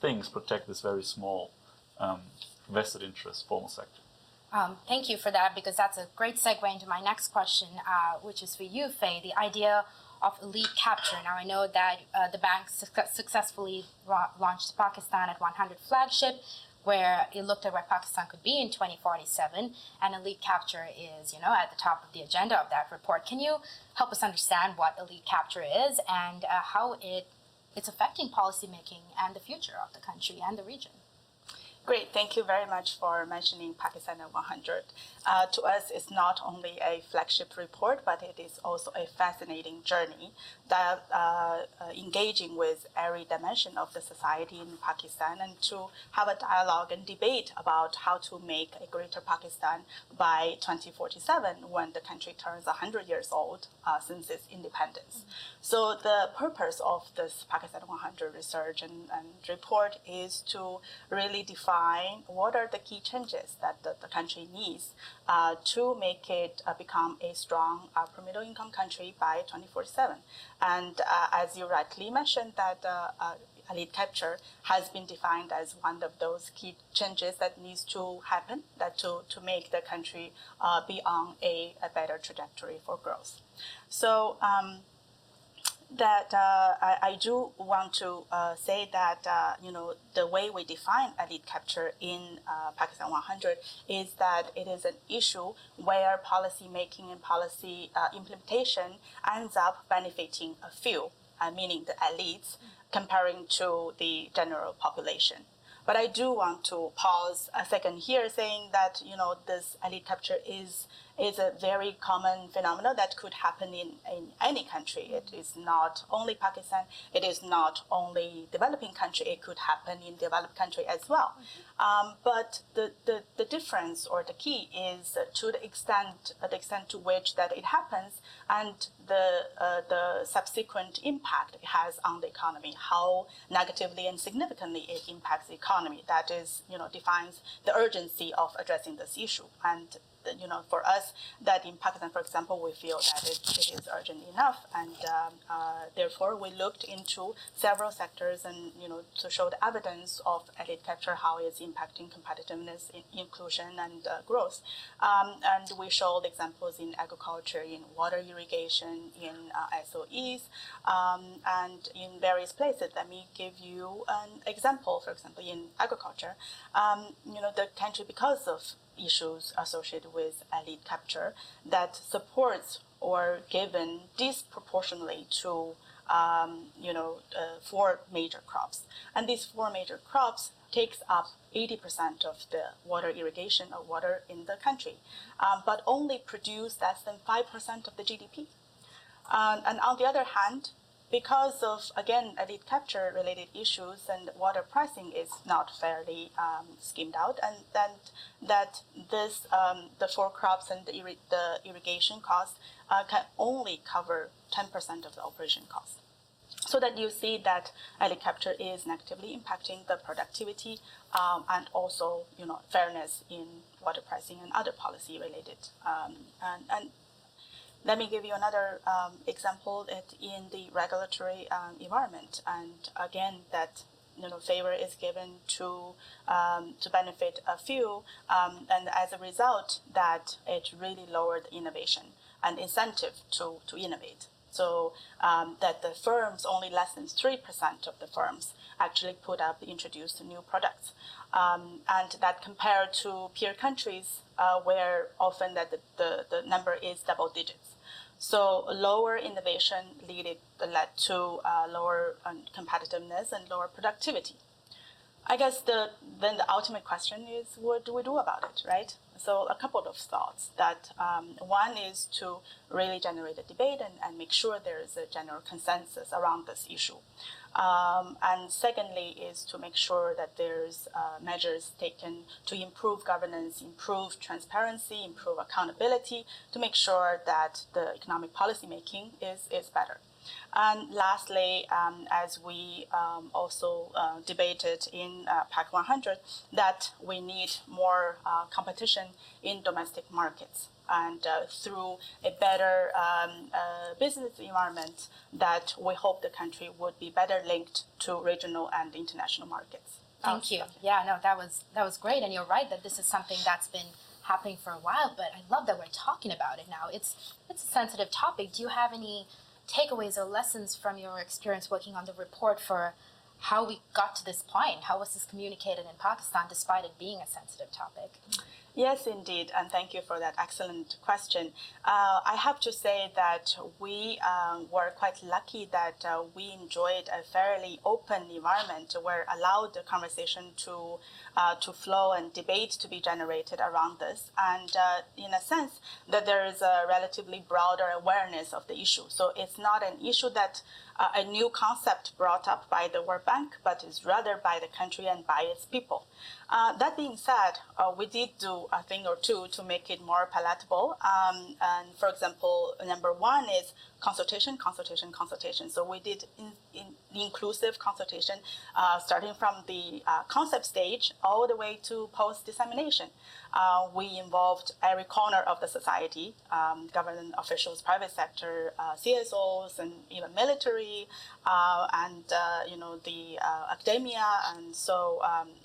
things protect this very small vested interest formal sector. Thank you for that, because that's a great segue into my next question, which is for you, Faye, the idea of elite capture. Now, I know that the bank successfully launched Pakistan at 100 flagship, where it looked at where Pakistan could be in 2047, and elite capture is, at the top of the agenda of that report. Can you help us understand what elite capture is and how it's affecting policymaking and the future of the country and the region? Great, thank you very much for mentioning Pakistan at 100. To us, it's not only a flagship report, but it is also a fascinating journey that engaging with every dimension of the society in Pakistan and to have a dialogue and debate about how to make a greater Pakistan by 2047 when the country turns 100 years old since its independence. So the purpose of this Pakistan 100 research and report is to really define what are the key changes that the country needs to make it become a strong upper middle income country by 2047. And as you rightly mentioned, that elite capture has been defined as one of those key changes that needs to happen that to make the country be on a better trajectory for growth. So I do want to say that the way we define elite capture in Pakistan 100 is that it is an issue where policy making and policy implementation ends up benefiting a few, meaning the elites, comparing to the general population. But I do want to pause a second here, saying that this elite capture is a very common phenomenon that could happen in any country. It is not only Pakistan. It is not only developing country. It could happen in developed country as well. But the difference or the key is to the extent to which that it happens and the subsequent impact it has on the economy, how negatively and significantly it impacts the economy. That is, defines the urgency of addressing this issue. And for us, that in Pakistan, for example, we feel that it is urgent enough, and therefore we looked into several sectors and to show the evidence of elite capture, how it's impacting competitiveness, inclusion, and growth. And we showed examples in agriculture, in water irrigation, in SOEs, and in various places. Let me give you an example. For example, in agriculture, the country, because of issues associated with elite capture that supports or given disproportionately to 4 major crops. And these 4 major crops takes up 80% of the water irrigation or water in the country, but only produce less than 5% of the GDP. And on the other hand, because of, again, elite capture related issues and water pricing is not fairly schemed out, and then that this, the 4 crops and the irrigation cost can only cover 10% of the operation cost. So that you see that elite capture is negatively impacting the productivity and also, fairness in water pricing and other policy related. And let me give you another example in the regulatory environment. And again, that favor is given to benefit a few, and as a result, that it really lowered innovation and incentive to innovate. So that the firms, only less than 3% of the firms actually introduced new products. And that compared to peer countries where often that the number is double digits. So lower innovation led to lower competitiveness and lower productivity. I guess then the ultimate question is, what do we do about it, right? So a couple of thoughts. That one is to really generate a debate and make sure there is a general consensus around this issue. And secondly is to make sure that there's measures taken to improve governance, improve transparency, improve accountability, to make sure that the economic policy making is better. And lastly, as we also debated in PAC 100, that we need more competition in domestic markets. And through a better business environment, that we hope the country would be better linked to regional and international markets. Thank you. Yeah, no, that was great. And you're right that this is something that's been happening for a while, but I love that we're talking about it now. It's a sensitive topic. Do you have any takeaways or lessons from your experience working on the report for how we got to this point? How was this communicated in Pakistan despite it being a sensitive topic? Yes, indeed, and thank you for that excellent question. I have to say that we were quite lucky that we enjoyed a fairly open environment where allowed the conversation to flow and debate to be generated around this, and in a sense that there is a relatively broader awareness of the issue. So it's not an issue that a new concept brought up by the World Bank, but is rather by the country and by its people. That being said, we did do a thing or two to make it more palatable. And for example, number one is consultation. So we did inclusive consultation, starting from the concept stage all the way to post-dissemination. We involved every corner of the society, government officials, private sector, CSOs, and even military, and the academia, and so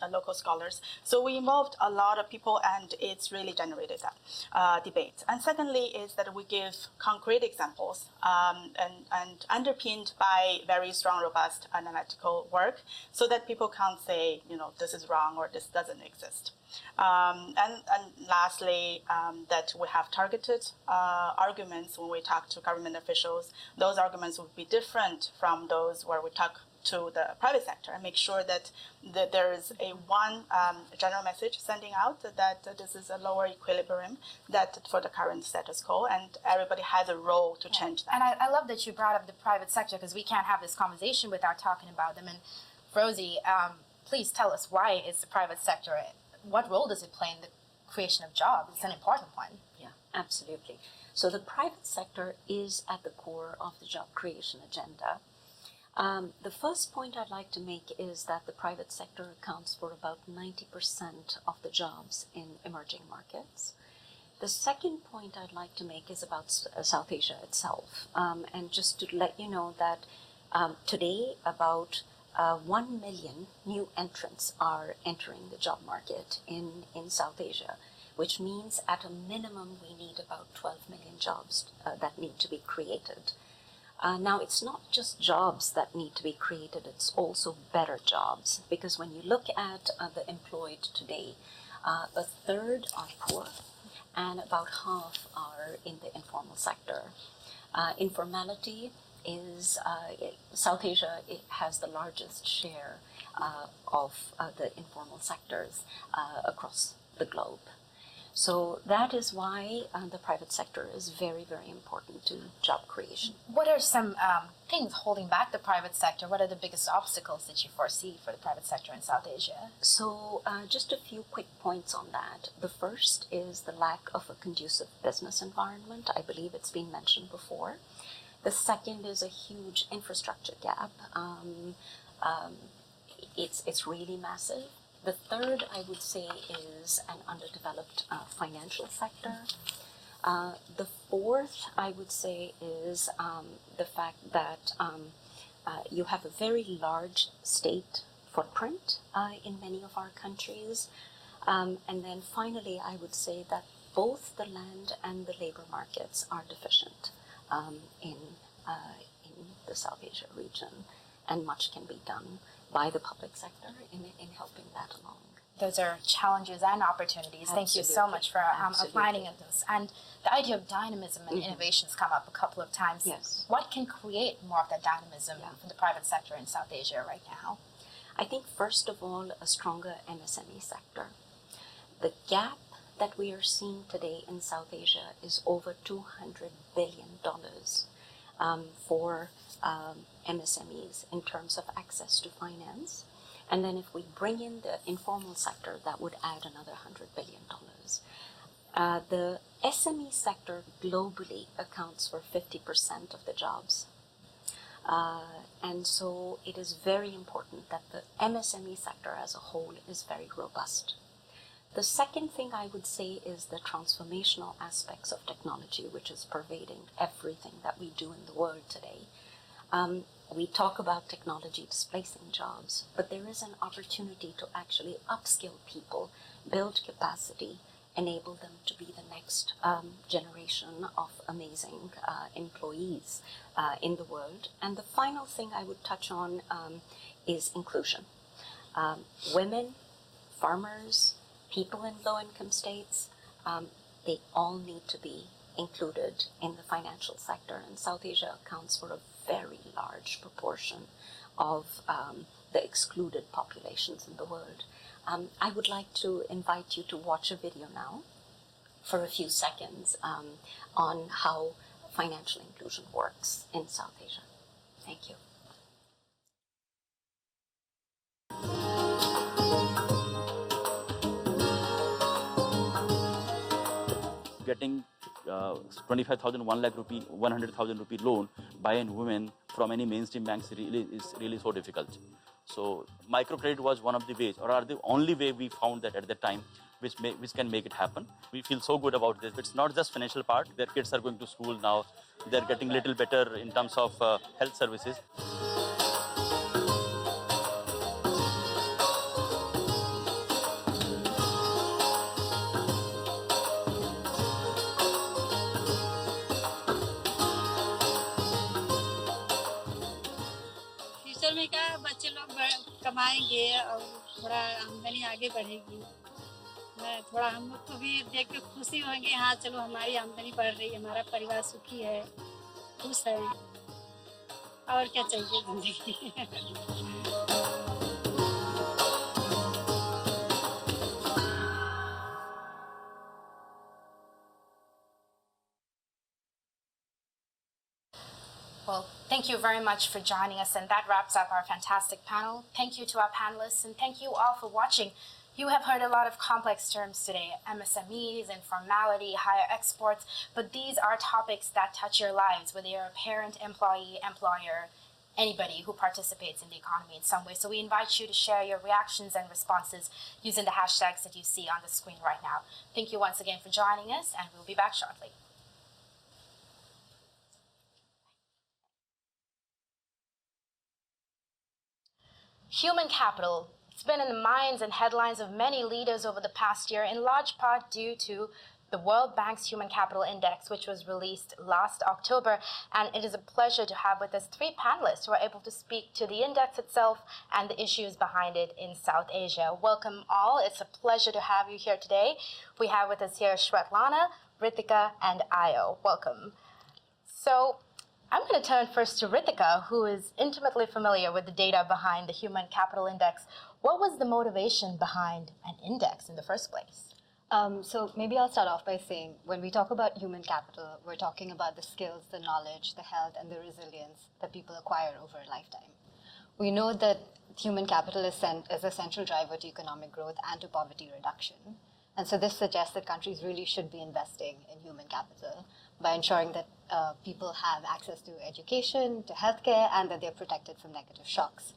local scholars. So we involved a lot of people, and it's really generated that debate. And secondly is that we give concrete examples and underpinned by very strong, robust analytical work, so that people can't say, this is wrong or this doesn't exist. And lastly, that we have targeted arguments when we talk to government officials. Those arguments would be different from those where we talk to the private sector, and make sure that there is a one general message sending out that this is a lower equilibrium that for the current status quo, and everybody has a role to change that. And I love that you brought up the private sector, because we can't have this conversation without talking about them. And Rosie, please tell us, why is the private sector, what role does it play in the creation of jobs? It's an important one. Yeah, absolutely. So the private sector is at the core of the job creation agenda. The first point I'd like to make is that the private sector accounts for about 90% of the jobs in emerging markets. The second point I'd like to make is about South Asia itself. And just to let you know that today about 1 million new entrants are entering the job market in South Asia, which means at a minimum we need about 12 million jobs that need to be created. Now, it's not just jobs that need to be created, it's also better jobs, because when you look at the employed today, a third are poor and about half are in the informal sector. Informality is, South Asia, it has the largest share of the informal sectors across the globe. So that is why the private sector is very, very important to job creation. What are some things holding back the private sector? What are the biggest obstacles that you foresee for the private sector in South Asia? So just a few quick points on that. The first is the lack of a conducive business environment. I believe it's been mentioned before. The second is a huge infrastructure gap. It's really massive. The third, I would say, is an underdeveloped financial sector. The fourth, I would say, is the fact that you have a very large state footprint in many of our countries. And then finally, I would say that both the land and the labor markets are deficient in the South Asia region, and much can be done by the public sector in helping that along. Those are challenges and opportunities. Absolutely. Thank you so much for outlining this. And the idea of dynamism and innovation has come up a couple of times. Yes. What can create more of that dynamism for the private sector in South Asia right now? I think, first of all, a stronger MSME sector. The gap that we are seeing today in South Asia is over $200 billion for MSMEs in terms of access to finance. And then if we bring in the informal sector, that would add another $100 billion. The SME sector globally accounts for 50% of the jobs. And so it is very important that the MSME sector as a whole is very robust. The second thing I would say is the transformational aspects of technology, which is pervading everything that we do in the world today. We talk about technology displacing jobs, but there is an opportunity to actually upskill people, build capacity, enable them to be the next generation of amazing employees in the world. And the final thing I would touch on is inclusion. Women, farmers, people in low-income states, they all need to be included in the financial sector. And South Asia accounts for a very large proportion of the excluded populations in the world. I would like to invite you to watch a video now for a few seconds on how financial inclusion works in South Asia. Thank you. Getting 25,000, 1 lakh rupee, 100,000 rupee loan by a woman from any mainstream banks is really so difficult. So microcredit was one of the ways, or are the only way we found that at the time, which can make it happen. We feel so good about this. It's not just financial part. Their kids are going to school now. They're getting a little better in terms of health services. Future में क्या बच्चे लोग कमाएंगे और थोड़ा आमदनी आगे बढ़ेगी, थोड़ा हम लोग को भी देख के खुशी होंगे, हाँ चलो हमारी आमदनी बढ़ रही है, हमारा परिवार सुखी है, खुश है, और क्या चाहिए जिंदगी में। Well, thank you very much for joining us, and that wraps up our fantastic panel. Thank you to our panelists, and thank you all for watching. You have heard a lot of complex terms today: MSMEs, informality, higher exports, but these are topics that touch your lives, whether you're a parent, employee, employer, anybody who participates in the economy in some way. So we invite you to share your reactions and responses using the hashtags that you see on the screen right now. Thank you once again for joining us, and we'll be back shortly. Human capital. It's been in the minds and headlines of many leaders over the past year, in large part due to the World Bank's Human Capital Index, which was released last October. And it is a pleasure to have with us three panelists who are able to speak to the index itself and the issues behind it in South Asia. Welcome all. It's a pleasure to have you here today. We have with us here Shwetlana, Ritika, and Ayo. Welcome. So I'm going to turn first to Ritika, who is intimately familiar with the data behind the Human Capital Index. What was the motivation behind an index in the first place? So maybe I'll start off by saying, when we talk about human capital, we're talking about the skills, the knowledge, the health, and the resilience that people acquire over a lifetime. We know that human capital is a central driver to economic growth and to poverty reduction. And so this suggests that countries really should be investing in human capital by ensuring that people have access to education, to healthcare, and that they're protected from negative shocks.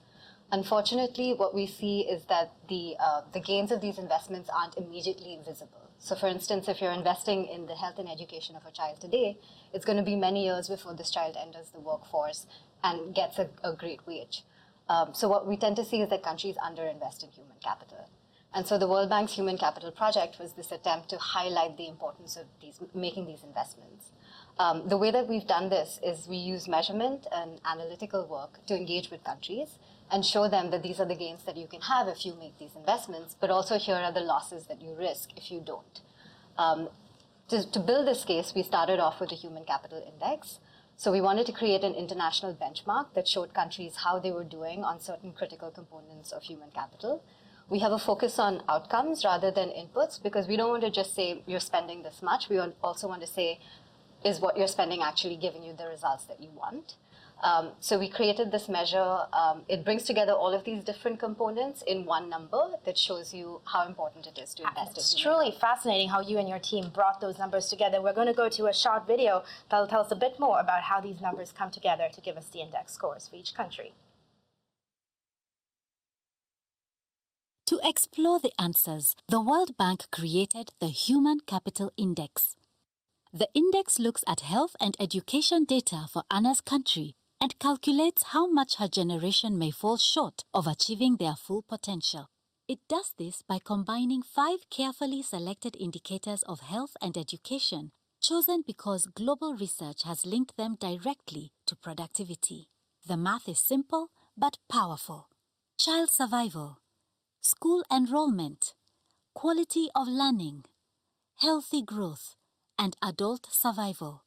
Unfortunately, what we see is that the gains of these investments aren't immediately visible. So for instance, if you're investing in the health and education of a child today, it's going to be many years before this child enters the workforce and gets a great wage. So what we tend to see is that countries underinvest in human capital. And so the World Bank's Human Capital Project was this attempt to highlight the importance of making these investments. The way that we've done this is we use measurement and analytical work to engage with countries and show them that these are the gains that you can have if you make these investments, but also here are the losses that you risk if you don't. To build this case, we started off with a Human Capital Index. So we wanted to create an international benchmark that showed countries how they were doing on certain critical components of human capital. We have a focus on outcomes rather than inputs, because we don't want to just say you're spending this much. We also want to say, is what you're spending actually giving you the results that you want? So we created this measure. It brings together all of these different components in one number that shows you how important it is to invest in human It's truly fascinating how you and your team brought those numbers together. We're going to go to a short video that'll tell us a bit more about how these numbers come together to give us the index scores for each country. To explore the answers, the World Bank created the Human Capital Index. The index looks at health and education data for Anna's country and calculates how much her generation may fall short of achieving their full potential. It does this by combining 5 carefully selected indicators of health and education, chosen because global research has linked them directly to productivity. The math is simple but powerful. Child survival, school enrollment, quality of learning, healthy growth, and adult survival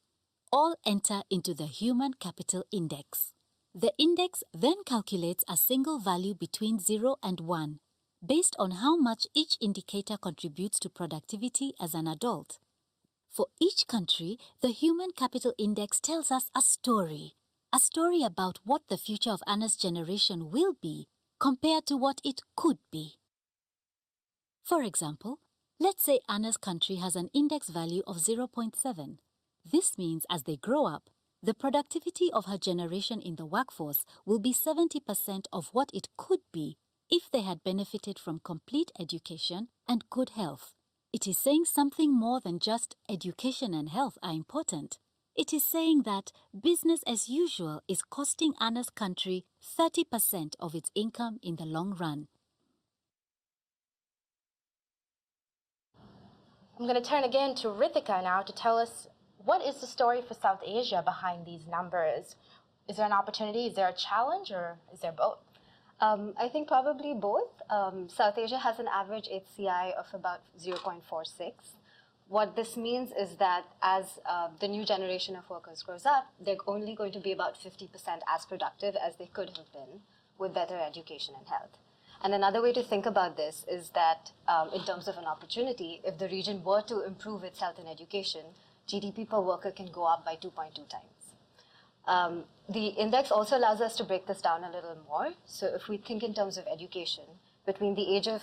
all enter into the Human Capital Index. The index then calculates a single value between 0 and 1, based on how much each indicator contributes to productivity as an adult. For each country, the Human Capital Index tells us a story about what the future of Anna's generation will be compared to what it could be. For example, let's say Anna's country has an index value of 0.7. This means as they grow up, the productivity of her generation in the workforce will be 70% of what it could be if they had benefited from complete education and good health. It is saying something more than just education and health are important. It is saying that business as usual is costing Anna's country 30% of its income in the long run. I'm going to turn again to Ritika now to tell us what is the story for South Asia behind these numbers. Is there an opportunity, is there a challenge, or is there both? I think probably both. South Asia has an average HCI of about 0.46. What this means is that as the new generation of workers grows up, they're only going to be about 50% as productive as they could have been with better education and health. And another way to think about this is that in terms of an opportunity, if the region were to improve its health and education, GDP per worker can go up by 2.2 times. The index also allows us to break this down a little more. So if we think in terms of education, between the age of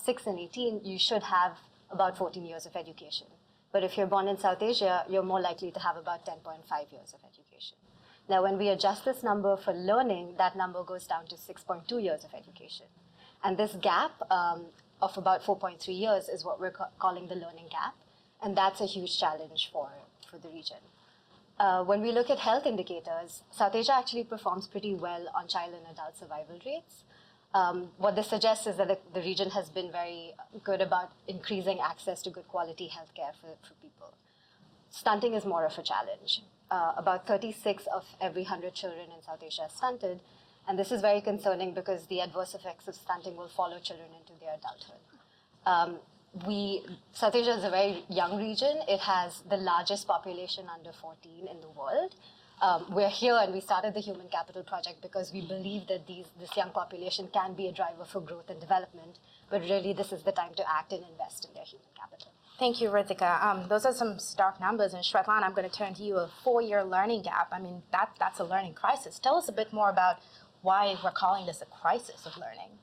6 and 18, you should have about 14 years of education. But if you're born in South Asia, you're more likely to have about 10.5 years of education. Now, when we adjust this number for learning, that number goes down to 6.2 years of education. And this gap of about 4.3 years is what we're calling the learning gap. And that's a huge challenge for the region. When we look at health indicators, South Asia actually performs pretty well on child and adult survival rates. What this suggests is that the region has been very good about increasing access to good quality healthcare for people. Stunting is more of a challenge. About 36 of every 100 children in South Asia are stunted, and this is very concerning because the adverse effects of stunting will follow children into their adulthood. South Asia is a very young region. It has the largest population under 14 in the world. We're here and we started the Human Capital Project because we believe that this young population can be a driver for growth and development, but really this is the time to act and invest in their human capital. Thank you, Ritika. Those are some stark numbers. And Shwetlana, I'm going to turn to you. A 4-year learning gap. I mean, that's a learning crisis. Tell us a bit more about why we're calling this a crisis of learning.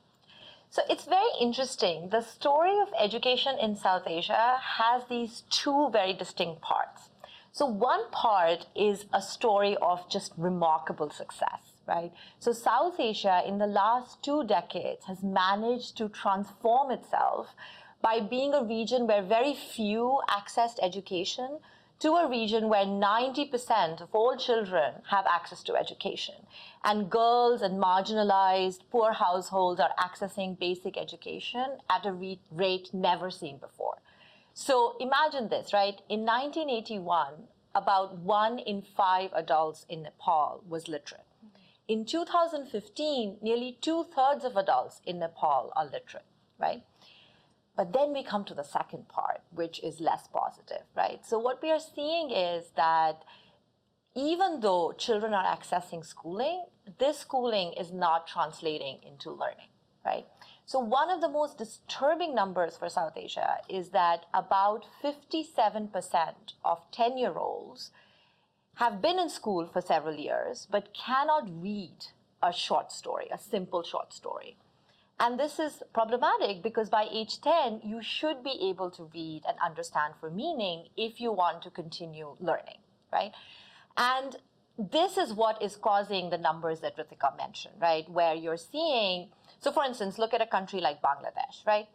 So it's very interesting. The story of education in South Asia has these two very distinct parts. So one part is a story of just remarkable success, right? So South Asia in the last 2 decades has managed to transform itself by being a region where very few accessed education to a region where 90% of all children have access to education. And girls and marginalized poor households are accessing basic education at a rate never seen before. So imagine this, right? In 1981, about 1 in 5 adults in Nepal was literate. In 2015, nearly 2/3 of adults in Nepal are literate, right? But then we come to the second part, which is less positive, right? So what we are seeing is that even though children are accessing schooling, this schooling is not translating into learning, right? So one of the most disturbing numbers for South Asia is that about 57% of 10-year-olds have been in school for several years, but cannot read a short story, a simple short story. And this is problematic because by age 10, you should be able to read and understand for meaning if you want to continue learning, right? And this is what is causing the numbers that Ritika mentioned, right? Where you're seeing, so for instance, look at a country like Bangladesh, right?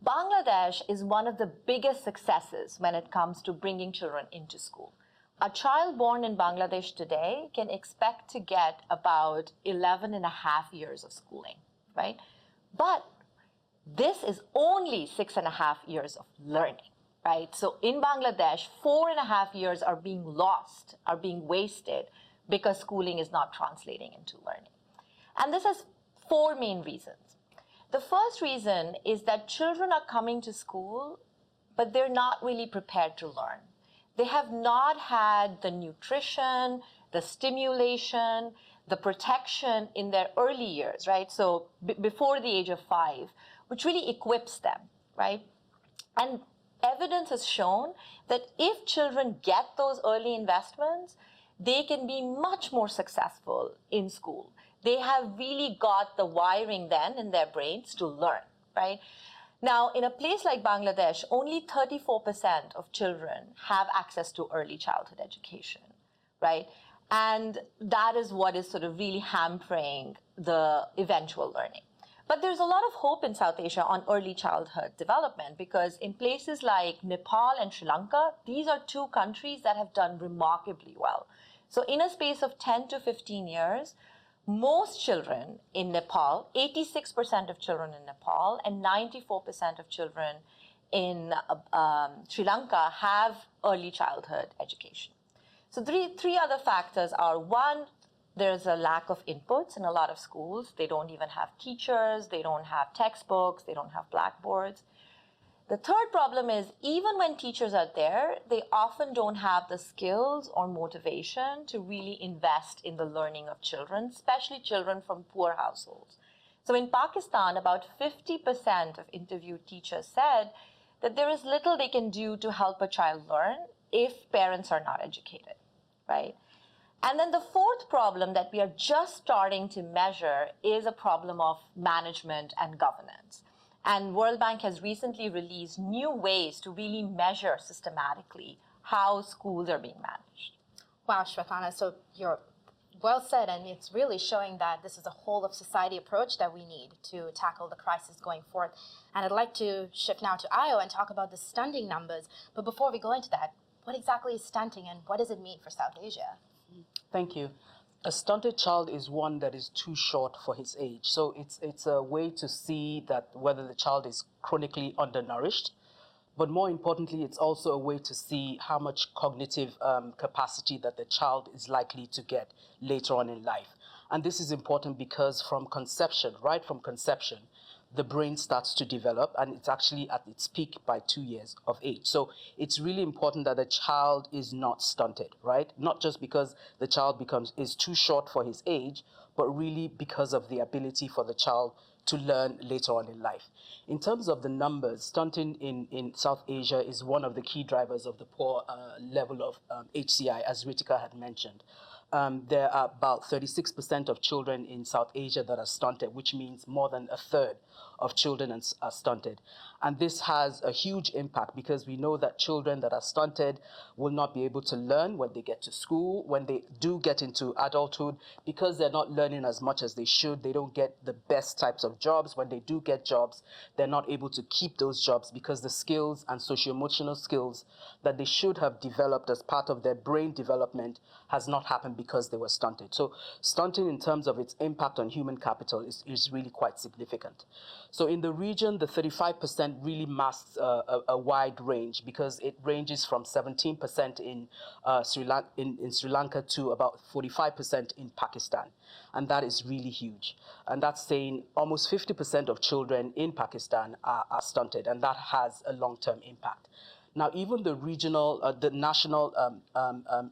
Bangladesh is one of the biggest successes when it comes to bringing children into school. A child born in Bangladesh today can expect to get about 11 and a half years of schooling, right? But this is only 6.5 years of learning, right? So in Bangladesh, 4.5 years are being lost, are being wasted because schooling is not translating into learning. And this has 4 main reasons. The first reason is that children are coming to school, but they're not really prepared to learn. They have not had the nutrition, the stimulation, the protection in their early years, right? So before the age of 5, which really equips them, right? And evidence has shown that if children get those early investments, they can be much more successful in school. They have really got the wiring then in their brains to learn, right? Now, in a place like Bangladesh, only 34% of children have access to early childhood education, right? And that is what is sort of really hampering the eventual learning. But there's a lot of hope in South Asia on early childhood development, because in places like Nepal and Sri Lanka, these are two countries that have done remarkably well. So in a space of 10 to 15 years, most children in Nepal, 86% of children in Nepal and 94% of children in Sri Lanka have early childhood education. So three other factors are: one, there's a lack of inputs in a lot of schools. They don't even have teachers, they don't have textbooks, they don't have blackboards. The third problem is, even when teachers are there, they often don't have the skills or motivation to really invest in the learning of children, especially children from poor households. So in Pakistan, about 50% of interviewed teachers said that there is little they can do to help a child learn if parents are not educated, right? And then the fourth problem that we are just starting to measure is a problem of management and governance. And World Bank has recently released new ways to really measure systematically how schools are being managed. Wow, Shwetana, so you're well said, and it's really showing that this is a whole of society approach that we need to tackle the crisis going forward. And I'd like to shift now to Ayo and talk about the stunting numbers. But before we go into that, what exactly is stunting and what does it mean for South Asia? Thank you. A stunted child is one that is too short for his age. So it's a way to see that whether the child is chronically undernourished, but more importantly, it's also a way to see how much cognitive capacity that the child is likely to get later on in life. And this is important because from conception, right from conception, the brain starts to develop, and it's actually at its peak by 2 years of age. So it's really important that the child is not stunted, right? Not just because the child is too short for his age, but really because of the ability for the child to learn later on in life. In terms of the numbers, stunting in South Asia is one of the key drivers of the poor level of HCI, as Ritika had mentioned. There are about 36% of children in South Asia that are stunted, which means more than a third of children are stunted. And this has a huge impact because we know that children that are stunted will not be able to learn when they get to school. When they do get into adulthood, because they're not learning as much as they should, they don't get the best types of jobs. When they do get jobs, they're not able to keep those jobs because the skills and socio-emotional skills that they should have developed as part of their brain development has not happened because they were stunted. So stunting in terms of its impact on human capital is really quite significant. So in the region, the 35% really masks a wide range because it ranges from 17% in Sri Lanka to about 45% in Pakistan. And that is really huge. And that's saying almost 50% of children in Pakistan are stunted, and that has a long-term impact. Now, even the regional, the national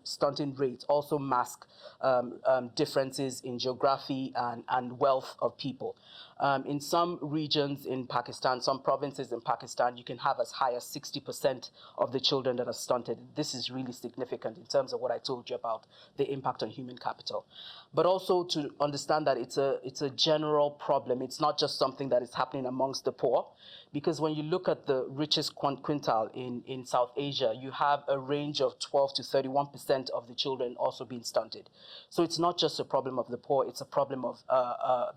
stunting rates also mask differences in geography and wealth of people. In some regions in Pakistan, some provinces in Pakistan, you can have as high as 60% of the children that are stunted. This is really significant in terms of what I told you about the impact on human capital. But also to understand that it's a general problem. It's not just something that is happening amongst the poor. Because when you look at the richest quintile in South Asia, you have a range of 12 to 31% of the children also being stunted. So it's not just a problem of the poor, it's a problem of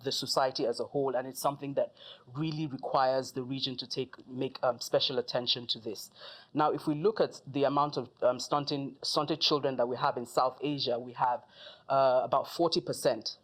the society as a whole, and it's something that really requires the region to make special attention to this. Now, if we look at the amount of stunted children that we have in South Asia, we have about 40%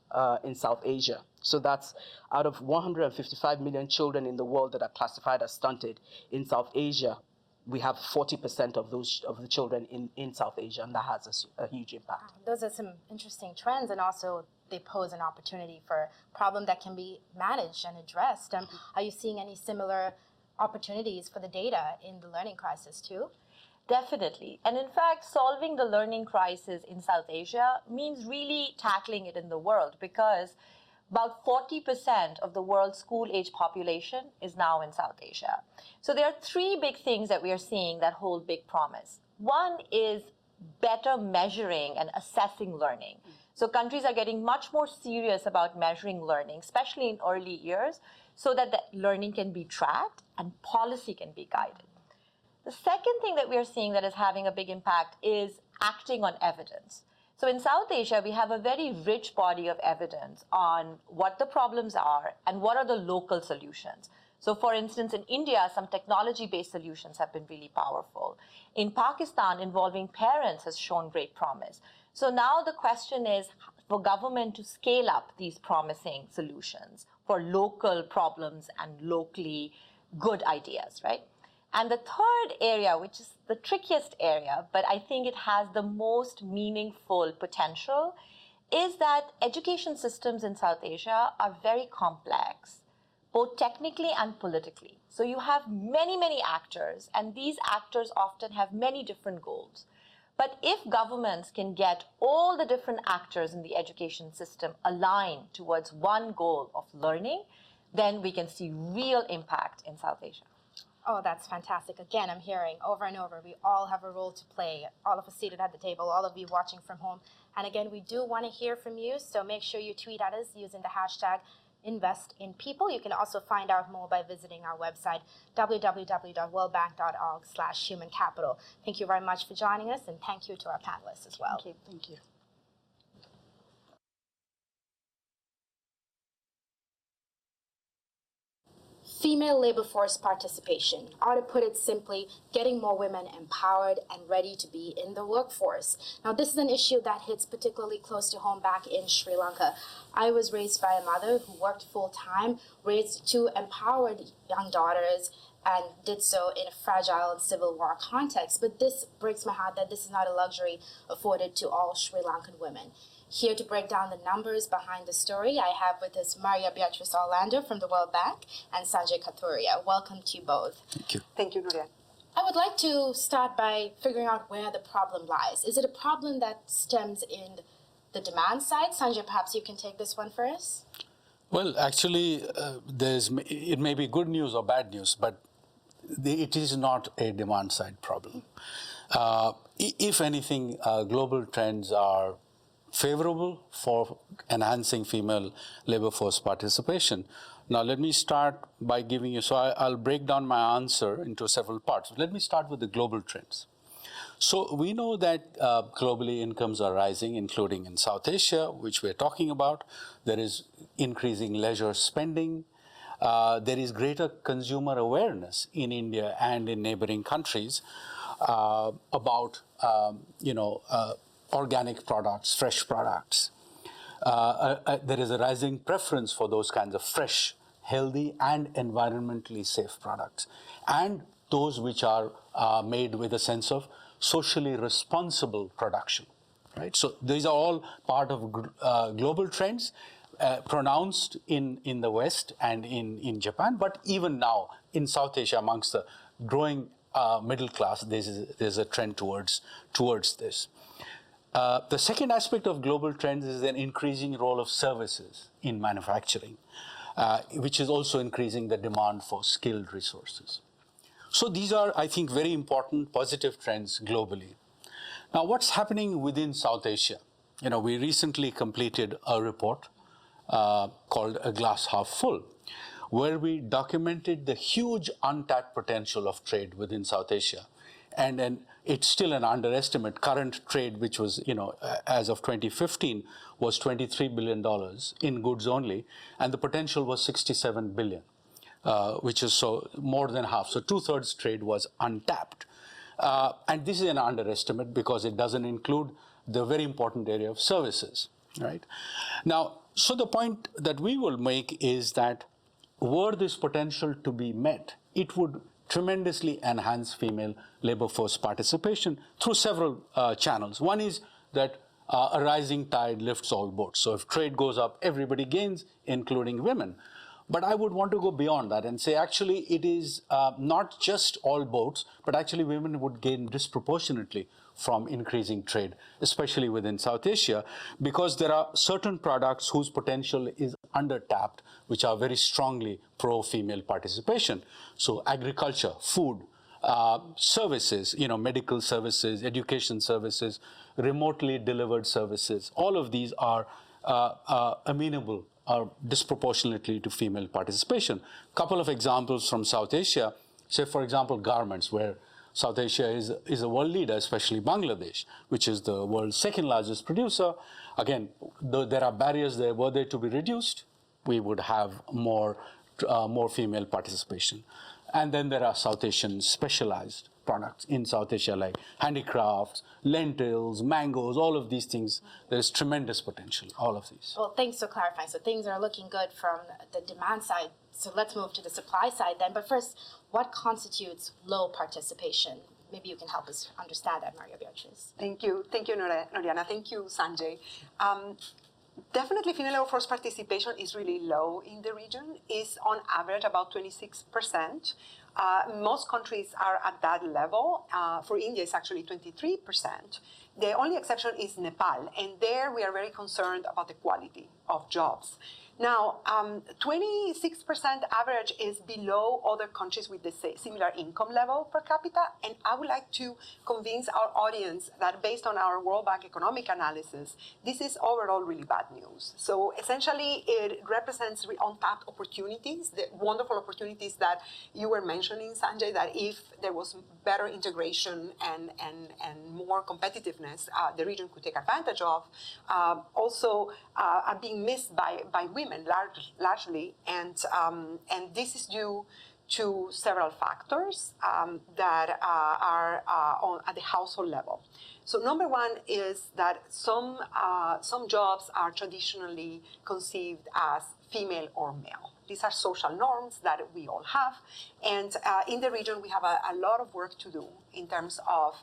in South Asia. So that's out of 155 million children in the world that are classified as stunted. In South Asia, we have 40% of the children in South Asia, and that has a huge impact. Those are some interesting trends, and also they pose an opportunity for a problem that can be managed and addressed. Are you seeing any similar opportunities for the data in the learning crisis too? Definitely. And in fact, solving the learning crisis in South Asia means really tackling it in the world, because about 40% of the world's school-age population is now in South Asia. So there are three big things that we are seeing that hold big promise. One is better measuring and assessing learning. So countries are getting much more serious about measuring learning, especially in early years, so that the learning can be tracked and policy can be guided. The second thing that we are seeing that is having a big impact is acting on evidence. So in South Asia, we have a very rich body of evidence on what the problems are and what are the local solutions. So for instance, in India, some technology-based solutions have been really powerful. In Pakistan, involving parents has shown great promise. So now the question is for government to scale up these promising solutions for local problems and locally good ideas, right? And the third area, which is the trickiest area, but I think it has the most meaningful potential, is that education systems in South Asia are very complex, both technically and politically. So you have many, many actors, and these actors often have many different goals. But if governments can get all the different actors in the education system aligned towards one goal of learning, then we can see real impact in South Asia. Oh, that's fantastic. Again, I'm hearing over and over, we all have a role to play, all of us seated at the table, all of you watching from home. And again, we do want to hear from you, so make sure you tweet at us using the hashtag #InvestInPeople. You can also find out more by visiting our website, www.worldbank.org/humancapital. Thank you very much for joining us, and thank you to our panelists as well. Thank you. Thank you. Female labor force participation, or to put it simply, getting more women empowered and ready to be in the workforce. Now, this is an issue that hits particularly close to home back in Sri Lanka. I was raised by a mother who worked full-time, raised two empowered young daughters, and did so in a fragile and civil war context. But this breaks my heart that this is not a luxury afforded to all Sri Lankan women. Here to break down the numbers behind the story, I have with us Maria Beatrice Orlando from the World Bank and Sanjay Kathuria. Welcome to you both. Thank you. Thank you, Nuria. I would like to start by figuring out where the problem lies. Is it a problem that stems in the demand side? Sanjay, perhaps you can take this one for us. Well, actually, it may be good news or bad news, but it is not a demand side problem. If anything, global trends are favorable for enhancing female labor force participation. Now, let me start by giving you, so I'll break down my answer into several parts. Let me start with the global trends. So we know that globally incomes are rising, including in South Asia, which we're talking about. There is increasing leisure spending. There is greater consumer awareness in India and in neighboring countries about, organic products, fresh products. There is a rising preference for those kinds of fresh, healthy, and environmentally safe products, and those which are made with a sense of socially responsible production, right? So these are all part of global trends pronounced in the West and in Japan, but even now in South Asia amongst the growing middle class, there's a trend towards this. The second aspect of global trends is an increasing role of services in manufacturing, which is also increasing the demand for skilled resources. So these are, I think, very important positive trends globally. Now, what's happening within South Asia? We recently completed a report called A Glass Half Full, where we documented the huge untapped potential of trade within South Asia. And then it's still an underestimate. Current trade, which was, as of 2015, was $23 billion in goods only, and the potential was $67 billion, which is so more than half. So 2/3 trade was untapped. And this is an underestimate because it doesn't include the very important area of services, right? Now, so the point that we will make is that were this potential to be met, it would tremendously enhance female labor force participation through several channels. One is that a rising tide lifts all boats. So if trade goes up, everybody gains, including women. But I would want to go beyond that and say actually it is not just all boats, but actually women would gain disproportionately from increasing trade, especially within South Asia, because there are certain products whose potential is under-tapped, which are very strongly pro-female participation. So agriculture, food, services, medical services, education services, remotely delivered services, all of these are amenable or disproportionately to female participation. Couple of examples from South Asia, say for example garments, where South Asia is a world leader, especially Bangladesh, which is the world's second largest producer. Again, though there are barriers there, were they to be reduced, we would have more female participation. And then there are South Asian specialized products in South Asia, like handicrafts, lentils, mangoes, all of these things. There's tremendous potential, all of these. Well, thanks for clarifying. So things are looking good from the demand side. So let's move to the supply side then. But first, what constitutes low participation? Maybe you can help us understand that, Maria Beatriz. Thank you, Noriana. Thank you, Sanjay. Definitely, female labor force participation is really low in the region. It's on average about 26%. Most countries are at that level. For India, it's actually 23%. The only exception is Nepal, and there we are very concerned about the quality of jobs. Now, 26% average is below other countries with the similar income level per capita, and I would like to convince our audience that based on our World Bank economic analysis, this is overall really bad news. So essentially, it represents untapped opportunities, the wonderful opportunities that you were mentioning, Sanjay, that if there was better integration and more competitiveness, the region could take advantage of, also are being missed by women largely, and this is due to several factors that are at the household level. So number one is that some jobs are traditionally conceived as female or male. These are social norms that we all have, and in the region we have a lot of work to do in terms of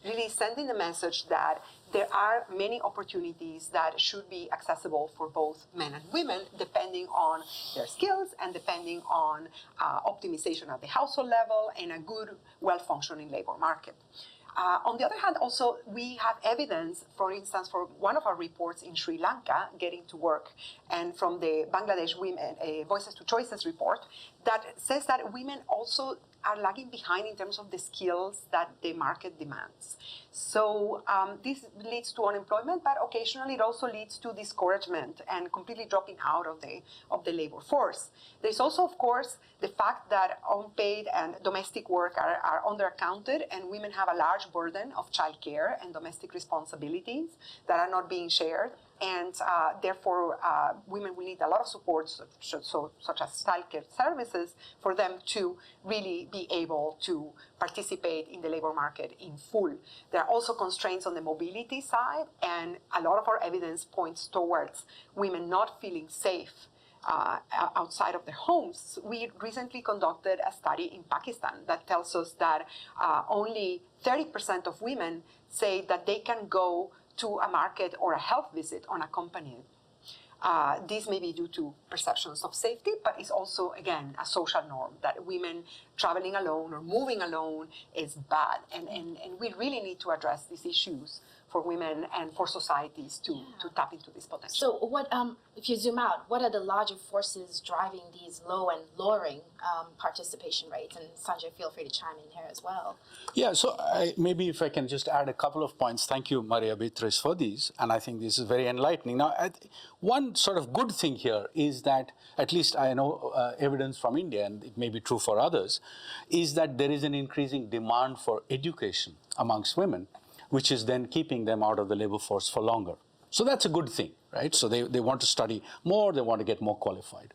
really sending the message that there are many opportunities that should be accessible for both men and women, depending on their skills and depending on optimization at the household level and a good, well-functioning labor market. On the other hand, also, we have evidence, for instance, for one of our reports in Sri Lanka, Getting to Work, and from the Bangladesh Women Voices to Choices report, that says that women also are lagging behind in terms of the skills that the market demands. So this leads to unemployment, but occasionally it also leads to discouragement and completely dropping out of the labor force. There's also, of course, the fact that unpaid and domestic work are underaccounted, and women have a large burden of childcare and domestic responsibilities that are not being shared. And therefore, women will need a lot of support, such as childcare services, for them to really be able to participate in the labor market in full. There are also constraints on the mobility side, and a lot of our evidence points towards women not feeling safe outside of their homes. We recently conducted a study in Pakistan that tells us that only 30% of women say that they can go to a market or a health visit unaccompanied. This may be due to perceptions of safety, but it's also, again, a social norm that women traveling alone or moving alone is bad. And we really need to address these issues for women and for societies to tap into this potential. So what, if you zoom out, what are the larger forces driving these low and lowering participation rates? And Sanjay, feel free to chime in here as well. Yeah, so maybe if I can just add a couple of points. Thank you, Maria Beatriz, for these. And I think this is very enlightening. Now, one sort of good thing here is that, at least I know evidence from India, and it may be true for others, is that there is an increasing demand for education amongst women, which is then keeping them out of the labor force for longer. So that's a good thing, right? So they want to study more, they want to get more qualified.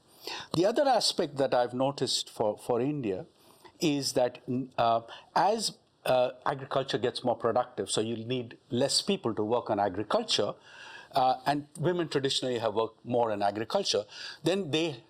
The other aspect that I've noticed for India is that as agriculture gets more productive, so you need less people to work on agriculture, and women traditionally have worked more in agriculture, then they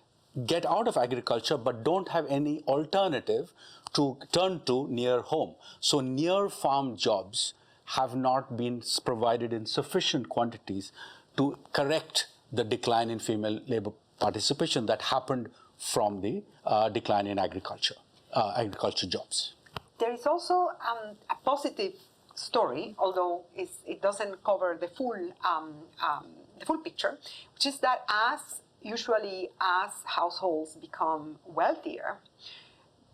get out of agriculture but don't have any alternative to turn to near home. So near farm jobs have not been provided in sufficient quantities to correct the decline in female labor participation that happened from the decline in agriculture jobs. There is also a positive story, although it doesn't cover the full picture, which is that as households become wealthier,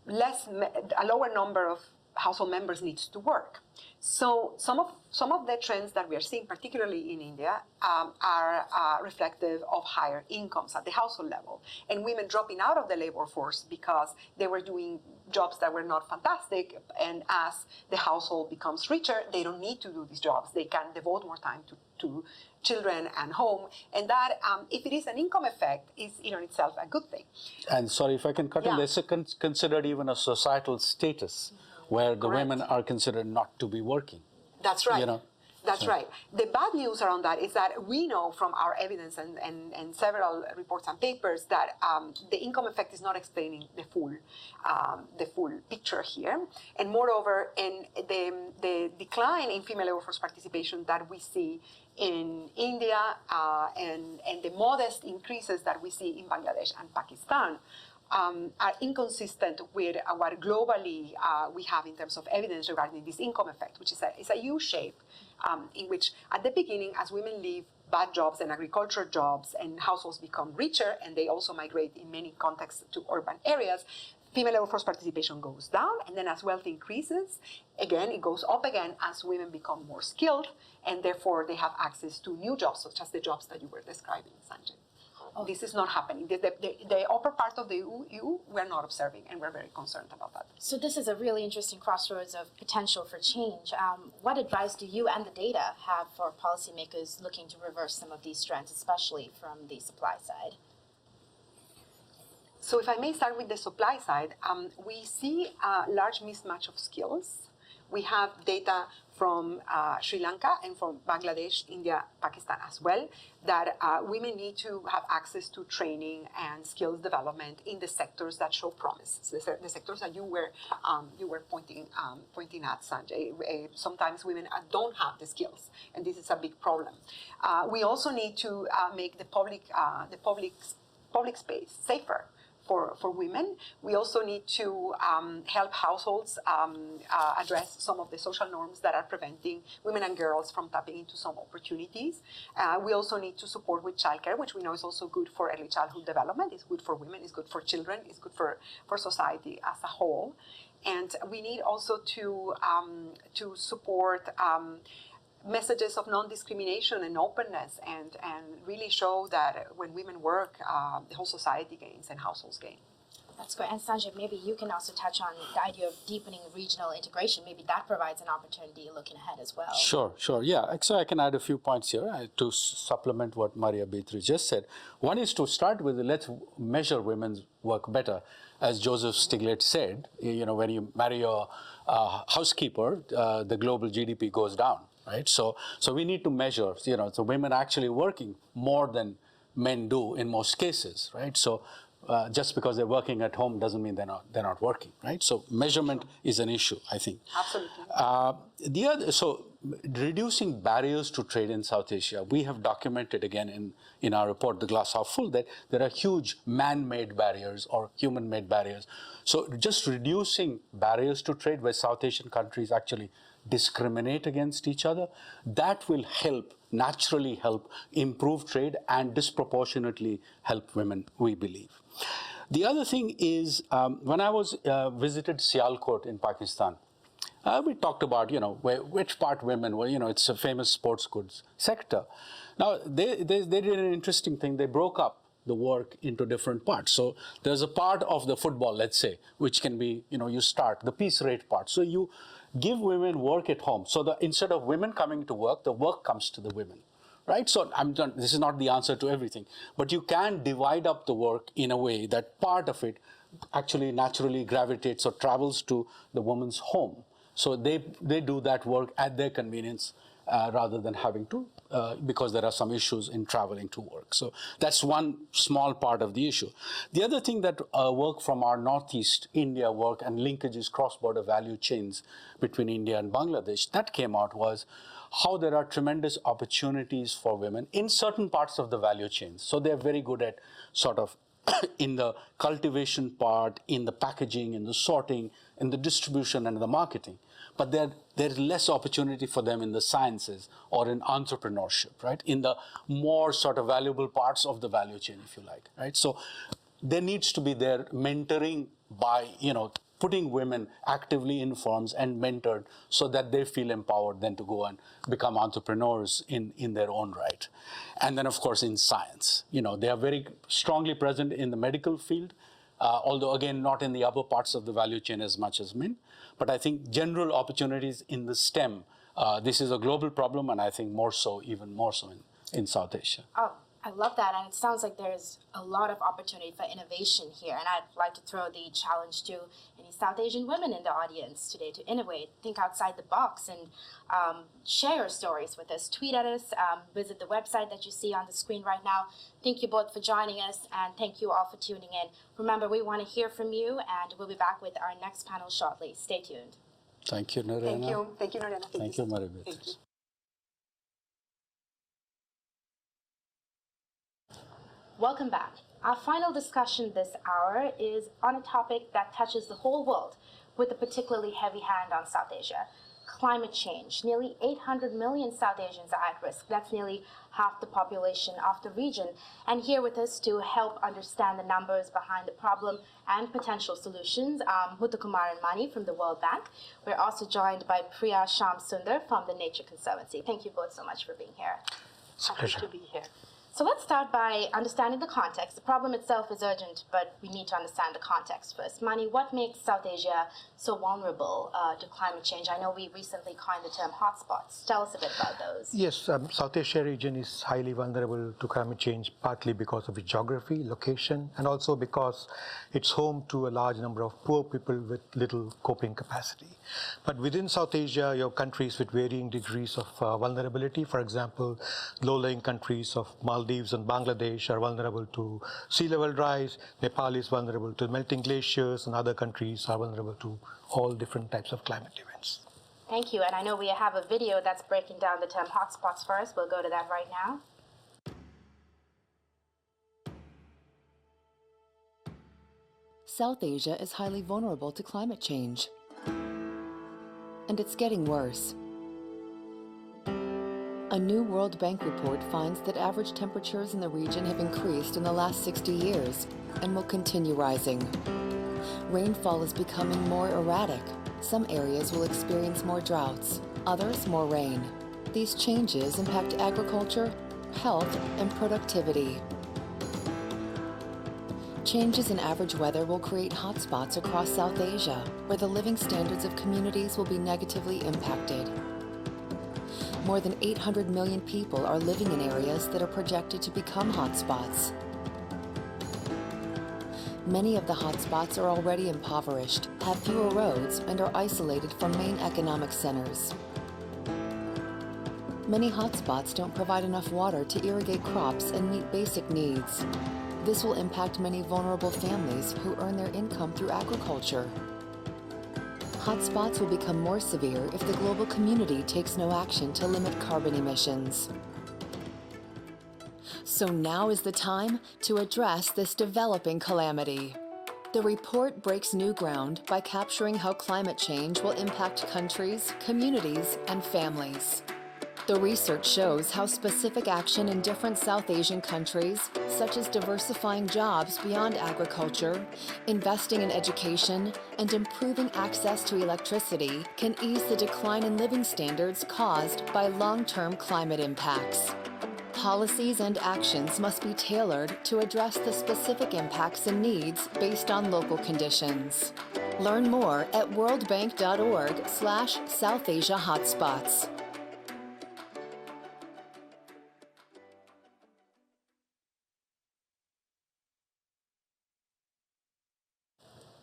a lower number of household members needs to work. So some of the trends that we are seeing, particularly in India, are reflective of higher incomes at the household level, and women dropping out of the labor force because they were doing jobs that were not fantastic, and as the household becomes richer, they don't need to do these jobs. They can devote more time to children and home, and that, if it is an income effect, is in itself a good thing. And sorry if I can cut in, there's considered even a societal status where the women are considered not to be working. That's right. You know? That's right. The bad news around that is that we know from our evidence and several reports and papers that the income effect is not explaining the full picture here. And moreover, in the decline in female labor force participation that we see in India and the modest increases that we see in Bangladesh and Pakistan are inconsistent with what globally we have in terms of evidence regarding this income effect, which is a U-shape in which at the beginning, as women leave bad jobs and agriculture jobs and households become richer and they also migrate in many contexts to urban areas, female labor force participation goes down, and then as wealth increases, again, it goes up again as women become more skilled, and therefore they have access to new jobs, such as the jobs that you were describing, Sanjay. This is not happening. The upper part of the EU, we're not observing, and we're very concerned about that. So this is a really interesting crossroads of potential for change. What advice do you and the data have for policymakers looking to reverse some of these trends, especially from the supply side? So if I may start with the supply side, we see a large mismatch of skills. We have data from Sri Lanka and from Bangladesh, India, Pakistan as well, that women need to have access to training and skills development in the sectors that show promise. So the sectors that you were pointing at, Sanjay. Sometimes women don't have the skills, and this is a big problem. We also need to make the public space safer for women. We also need to help households address some of the social norms that are preventing women and girls from tapping into some opportunities. We also need to support with childcare, which we know is also good for early childhood development. It's good for women, it's good for children, it's good for society as a whole. And we need also to support messages of non-discrimination and openness, and really show that when women work, the whole society gains and households gain. That's great. And Sanjay, maybe you can also touch on the idea of deepening regional integration. Maybe that provides an opportunity looking ahead as well. Sure. Yeah, so I can add a few points here to supplement what Maria Beatriz just said. One is to start with, let's measure women's work better. As Joseph Stiglitz said, when you marry a housekeeper, the global GDP goes down. Right, so we need to measure. So women are actually working more than men do in most cases. Right, so just because they're working at home doesn't mean they're not working. Right, so measurement is an issue, I think. Absolutely. So reducing barriers to trade in South Asia, we have documented again in our report, The Glass Half Full, that there are huge man-made barriers or human-made barriers. So just reducing barriers to trade where South Asian countries actually discriminate against each other, that will naturally help improve trade and disproportionately help women, we believe. The other thing is, when I visited Sialkot in Pakistan, we talked about, which part women were, it's a famous sports goods sector. Now, they did an interesting thing. They broke up the work into different parts. So there's a part of the football, let's say, which can be, you start the piece rate part. So you give women work at home. So instead of women coming to work, the work comes to the women, right? So this is not the answer to everything, but you can divide up the work in a way that part of it actually naturally gravitates or travels to the woman's home. So they do that work at their convenience rather than having to, because there are some issues in traveling to work. So that's one small part of the issue. The other thing that work from our Northeast India work and linkages cross-border value chains between India and Bangladesh, that came out was how there are tremendous opportunities for women in certain parts of the value chains. So they're very good at sort of in the cultivation part, in the packaging, in the sorting, in the distribution and the marketing. But there's less opportunity for them in the sciences or in entrepreneurship, right? In the more sort of valuable parts of the value chain, if you like, right? So there needs to be their mentoring by, putting women actively in firms and mentored so that they feel empowered then to go and become entrepreneurs in their own right. And then, of course, in science. They are very strongly present in the medical field, although, again, not in the upper parts of the value chain as much as men. But I think general opportunities in the STEM, this is a global problem, and I think even more so in South Asia. Oh, I love that, and it sounds like there's a lot of opportunity for innovation here, and I'd like to throw the challenge to any South Asian women in the audience today to innovate, think outside the box, and share your stories with us. Tweet at us, visit the website that you see on the screen right now. Thank you both for joining us, and thank you all for tuning in. Remember, we want to hear from you, and we'll be back with our next panel shortly. Stay tuned. Thank you, Narayana. Thank you. Thank you, Narayana. Thank you, Maribeth. Thank you. Welcome back. Our final discussion this hour is on a topic that touches the whole world with a particularly heavy hand on South Asia, climate change. Nearly 800 million South Asians are at risk. That's nearly half the population of the region. And here with us to help understand the numbers behind the problem and potential solutions, Muthukumar and Mani from the World Bank. We're also joined by Priya Shamsundar from the Nature Conservancy. Thank you both so much for being here. It's a pleasure to be here. So let's start by understanding the context. The problem itself is urgent, but we need to understand the context first. Mani, what makes South Asia so vulnerable to climate change? I know we recently coined the term hotspots. Tell us a bit about those. Yes, South Asia region is highly vulnerable to climate change, partly because of its geography, location, and also because it's home to a large number of poor people with little coping capacity. But within South Asia, you have countries with varying degrees of vulnerability. For example, low-lying countries of Maldives and Bangladesh are vulnerable to sea level rise. Nepal is vulnerable to melting glaciers, and other countries are vulnerable to all different types of climate events. Thank you. And I know we have a video that's breaking down the term hotspots for us. We'll go to that right now. South Asia is highly vulnerable to climate change. And it's getting worse. A new World Bank report finds that average temperatures in the region have increased in the last 60 years and will continue rising. Rainfall is becoming more erratic. Some areas will experience more droughts, others more rain. These changes impact agriculture, health, and productivity. Changes in average weather will create hotspots across South Asia, where the living standards of communities will be negatively impacted. More than 800 million people are living in areas that are projected to become hotspots. Many of the hotspots are already impoverished, have fewer roads, and are isolated from main economic centers. Many hotspots don't provide enough water to irrigate crops and meet basic needs. This will impact many vulnerable families who earn their income through agriculture. Hotspots will become more severe if the global community takes no action to limit carbon emissions. So now is the time to address this developing calamity. The report breaks new ground by capturing how climate change will impact countries, communities, and families. The research shows how specific action in different South Asian countries, such as diversifying jobs beyond agriculture, investing in education, and improving access to electricity, can ease the decline in living standards caused by long-term climate impacts. Policies and actions must be tailored to address the specific impacts and needs based on local conditions. Learn more at worldbank.org/South Asia Hotspots.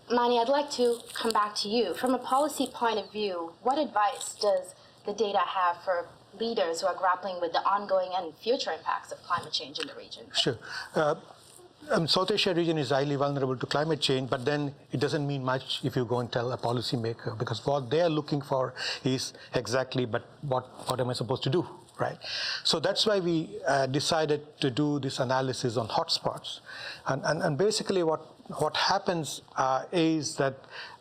Mani, I'd like to come back to you. From a policy point of view, what advice does the data have for leaders who are grappling with the ongoing and future impacts of climate change in the region? Sure. South Asia region is highly vulnerable to climate change, but then it doesn't mean much if you go and tell a policymaker, because what they are looking for is exactly, but what am I supposed to do, right? So that's why we decided to do this analysis on hotspots. And basically what happens is that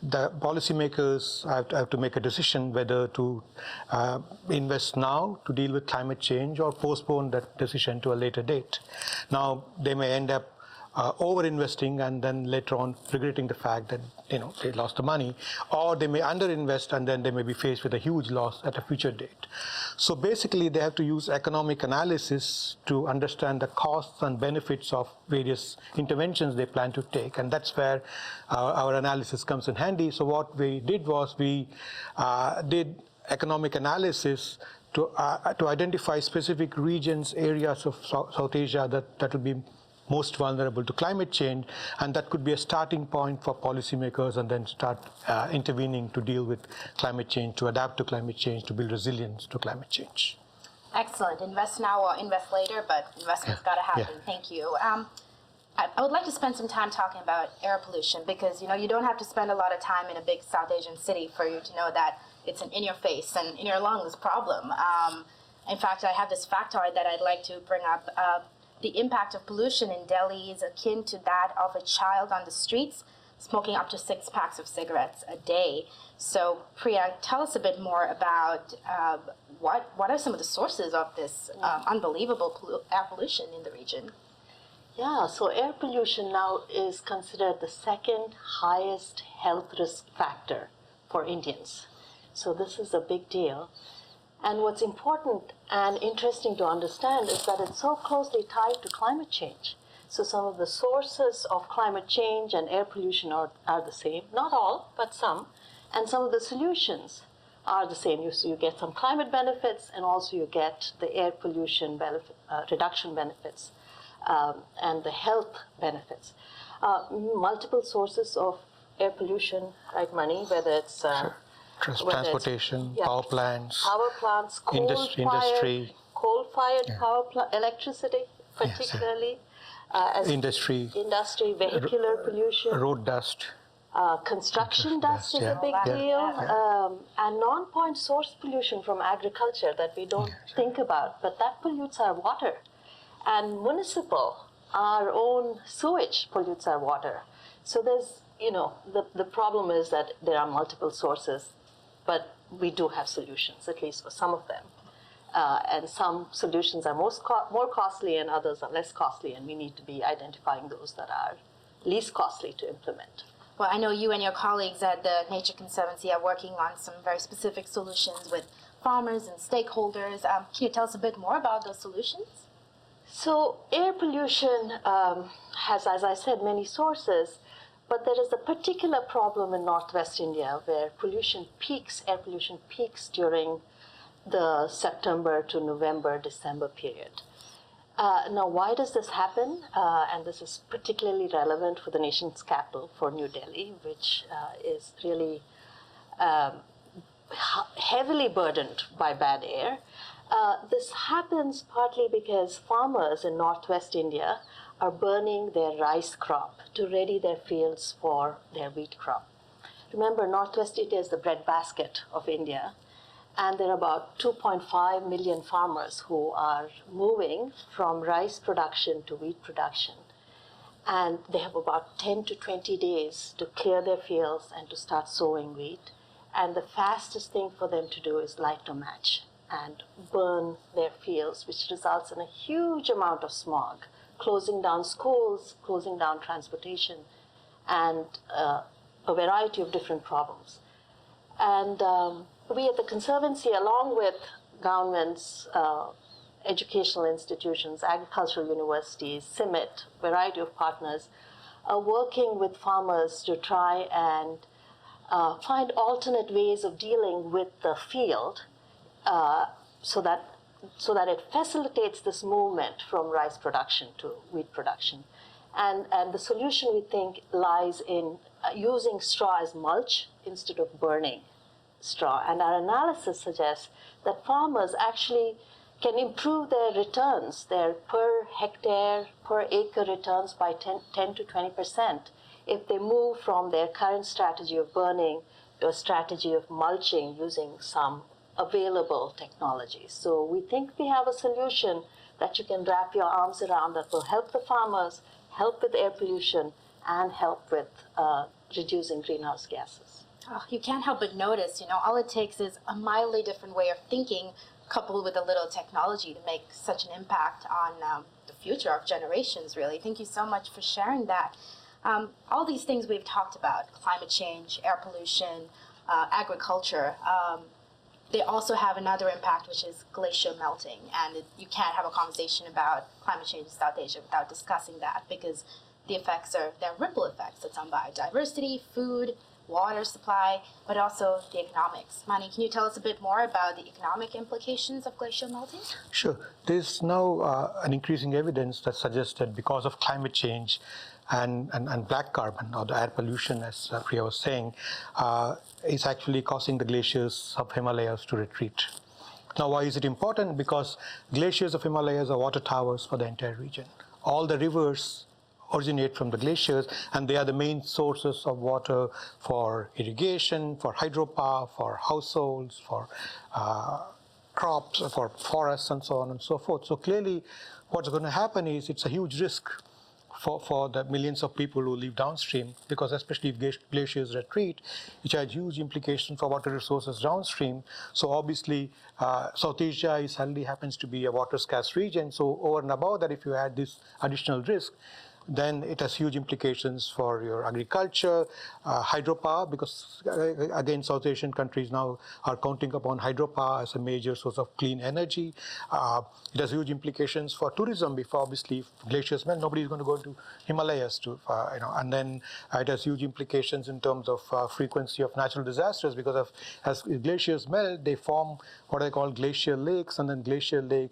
the policymakers have to make a decision whether to invest now to deal with climate change or postpone that decision to a later date. Now, they may end up over-investing and then later on regretting the fact that they lost the money, or they may under-invest and then they may be faced with a huge loss at a future date. So basically they have to use economic analysis to understand the costs and benefits of various interventions they plan to take, and that's where our analysis comes in handy. So what we did was we did economic analysis to identify specific regions, areas of South Asia that will be most vulnerable to climate change, and that could be a starting point for policymakers and then start intervening to deal with climate change, to adapt to climate change, to build resilience to climate change. Excellent. Invest now or invest later, but investment's got to happen. Yeah. Thank you. I would like to spend some time talking about air pollution, because you don't have to spend a lot of time in a big South Asian city for you to know that it's an in-your-face and in-your-lungs problem. In fact, I have this factoid that I'd like to bring up. The impact of pollution in Delhi is akin to that of a child on the streets smoking up to 6 packs of cigarettes a day. So, Priya, tell us a bit more about what are some of the sources of this unbelievable air pollution in the region? Yeah, so air pollution now is considered the second highest health risk factor for Indians. So this is a big deal. And what's important and interesting to understand is that it's so closely tied to climate change. So some of the sources of climate change and air pollution are the same. Not all, but some. And some of the solutions are the same. So you get some climate benefits, and also you get the air pollution reduction benefits and the health benefits. Multiple sources of air pollution, right, Mani, whether it's transportation, power plants, coal-fired power plant, electricity, particularly, industry, vehicular pollution, road dust, construction dust is a big deal, and non-point source pollution from agriculture that we don't think about, but that pollutes our water, and our own sewage pollutes our water. So there's, the problem is that there are multiple sources, but we do have solutions, at least for some of them. And some solutions are more costly and others are less costly, and we need to be identifying those that are least costly to implement. Well, I know you and your colleagues at the Nature Conservancy are working on some very specific solutions with farmers and stakeholders. Can you tell us a bit more about those solutions? So air pollution has, as I said, many sources. But there is a particular problem in Northwest India where air pollution peaks during the September to November, December period. Now, why does this happen? And this is particularly relevant for the nation's capital, for New Delhi, which is really heavily burdened by bad air. This happens partly because farmers in Northwest India are burning their rice crop to ready their fields for their wheat crop. Remember, Northwest India is the breadbasket of India, and there are about 2.5 million farmers who are moving from rice production to wheat production. And they have about 10 to 20 days to clear their fields and to start sowing wheat. And the fastest thing for them to do is light a match and burn their fields, which results in a huge amount of smog, closing down schools, closing down transportation, and a variety of different problems. And we at the Conservancy, along with governments, educational institutions, agricultural universities, CIMMIT, variety of partners, are working with farmers to try and find alternate ways of dealing with the field so that it facilitates this movement from rice production to wheat production. And the solution, we think, lies in using straw as mulch instead of burning straw. And our analysis suggests that farmers actually can improve their returns, their per hectare, per acre returns by 10 to 20% if they move from their current strategy of burning to a strategy of mulching using some available technologies. So we think we have a solution that you can wrap your arms around that will help the farmers, help with air pollution, and help with reducing greenhouse gases. Oh, you can't help but notice, all it takes is a mildly different way of thinking coupled with a little technology to make such an impact on the future of generations, really. Thank you so much for sharing that. All these things we've talked about, climate change, air pollution, agriculture, they also have another impact, which is glacier melting. And you can't have a conversation about climate change in South Asia without discussing that, because the effects are, there are ripple effects. It's on biodiversity, food, water supply, but also the economics. Mani, can you tell us a bit more about the economic implications of glacial melting? Sure. There's now an increasing evidence that suggests that because of climate change and black carbon, or the air pollution, as Priya was saying, is actually causing the glaciers of Himalayas to retreat. Now, why is it important? Because glaciers of Himalayas are water towers for the entire region. All the rivers originate from the glaciers, and they are the main sources of water for irrigation, for hydropower, for households, for crops, for forests, and so on and so forth. So clearly, what's going to happen is it's a huge risk for the millions of people who live downstream, because especially if glaciers retreat, which has huge implications for water resources downstream. So obviously, South Asia suddenly happens to be a water-scarce region. So over and above that, if you add this additional risk, then it has huge implications for your agriculture, hydropower, because again, South Asian countries now are counting upon hydropower as a major source of clean energy. It has huge implications for tourism. If obviously if glaciers melt, nobody is going to go to Himalayas to, and then it has huge implications in terms of frequency of natural disasters, because as glaciers melt, they form what I call glacial lakes, and then glacial lake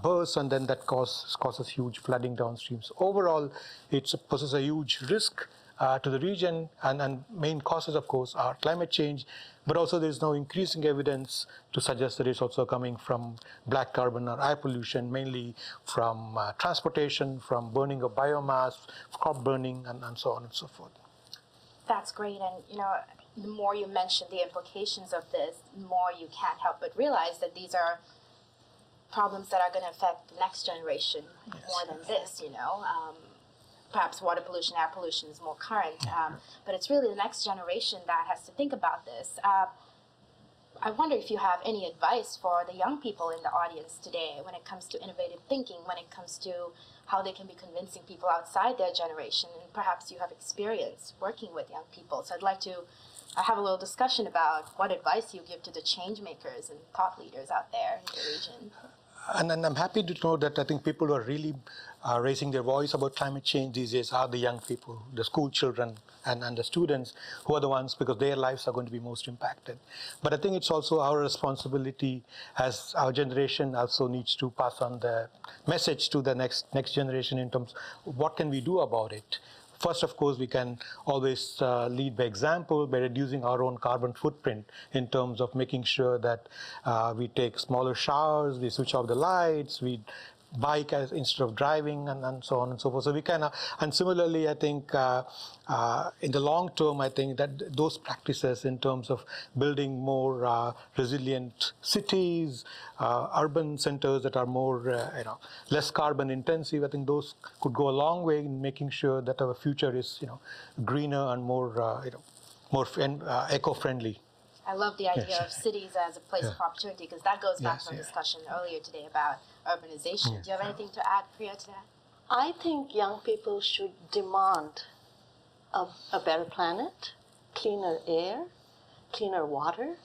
bursts, and then that causes huge flooding downstream. So overall, it poses a huge risk to the region, and main causes, of course, are climate change, but also there is now increasing evidence to suggest that it's also coming from black carbon or air pollution, mainly from transportation, from burning of biomass, crop burning, and so on and so forth. That's great, and the more you mention the implications of this, the more you can't help but realize that these are problems that are going to affect the next generation more than this, perhaps water pollution, air pollution is more current, but it's really the next generation that has to think about this. I wonder if you have any advice for the young people in the audience today when it comes to innovative thinking, when it comes to how they can be convincing people outside their generation, and perhaps you have experience working with young people. So I'd like to have a little discussion about what advice you give to the change makers and thought leaders out there in the region. And I'm happy to know that I think people who are really raising their voice about climate change these days are the young people, the school children and the students, who are the ones, because their lives are going to be most impacted. But I think it's also our responsibility, as our generation also needs to pass on the message to the next generation in terms of what can we do about it. First, of course, we can always lead by example by reducing our own carbon footprint in terms of making sure that we take smaller showers, we switch off the lights, we bike instead of driving, and so on and so forth. So we can, and similarly, I think in the long term, I think that those practices in terms of building more resilient cities, urban centers that are more, less carbon intensive, I think those could go a long way in making sure that our future is, greener and more, more eco-friendly. I love the idea of cities as a place of opportunity, because that goes back to our discussion earlier today about urbanization. Do you have anything to add, Priya, to that? I think young people should demand a better planet, cleaner air, cleaner water,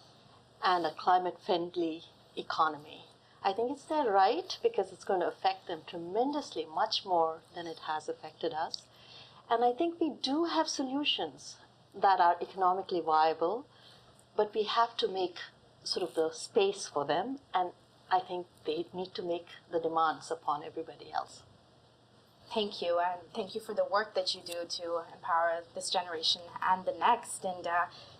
and a climate-friendly economy. I think it's their right, because it's going to affect them tremendously, much more than it has affected us. And I think we do have solutions that are economically viable, but we have to make sort of the space for them, and I think they need to make the demands upon everybody else. Thank you, and thank you for the work that you do to empower this generation and the next. And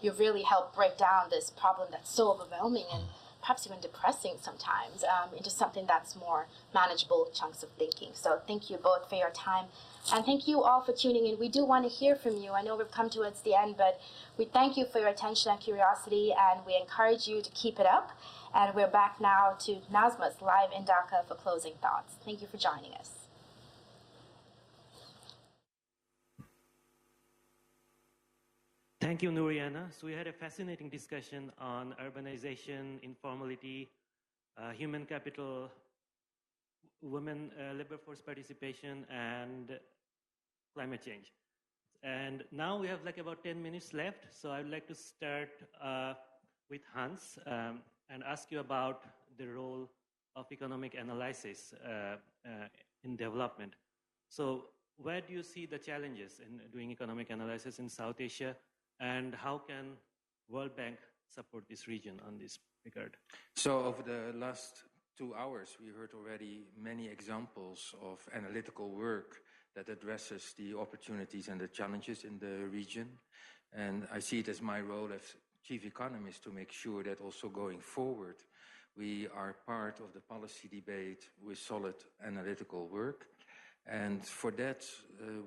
you've really helped break down this problem that's so overwhelming and perhaps even depressing sometimes into something that's more manageable chunks of thinking. So thank you both for your time. And thank you all for tuning in. We do want to hear from you. I know we've come towards the end, but we thank you for your attention and curiosity, and we encourage you to keep it up. And we're back now to Nazma's live in Dhaka for closing thoughts. Thank you for joining us. Thank you, Nuriana. So we had a fascinating discussion on urbanization, informality, human capital, women labor force participation, and climate change. And now we have like about 10 minutes left. So I'd like to start with Hans and ask you about the role of economic analysis in development. So where do you see the challenges in doing economic analysis in South Asia? And how can World Bank support this region on this regard? So over the last 2 hours, we heard already many examples of analytical work that addresses the opportunities and the challenges in the region. And I see it as my role as chief economist to make sure that also going forward, we are part of the policy debate with solid analytical work. And for that,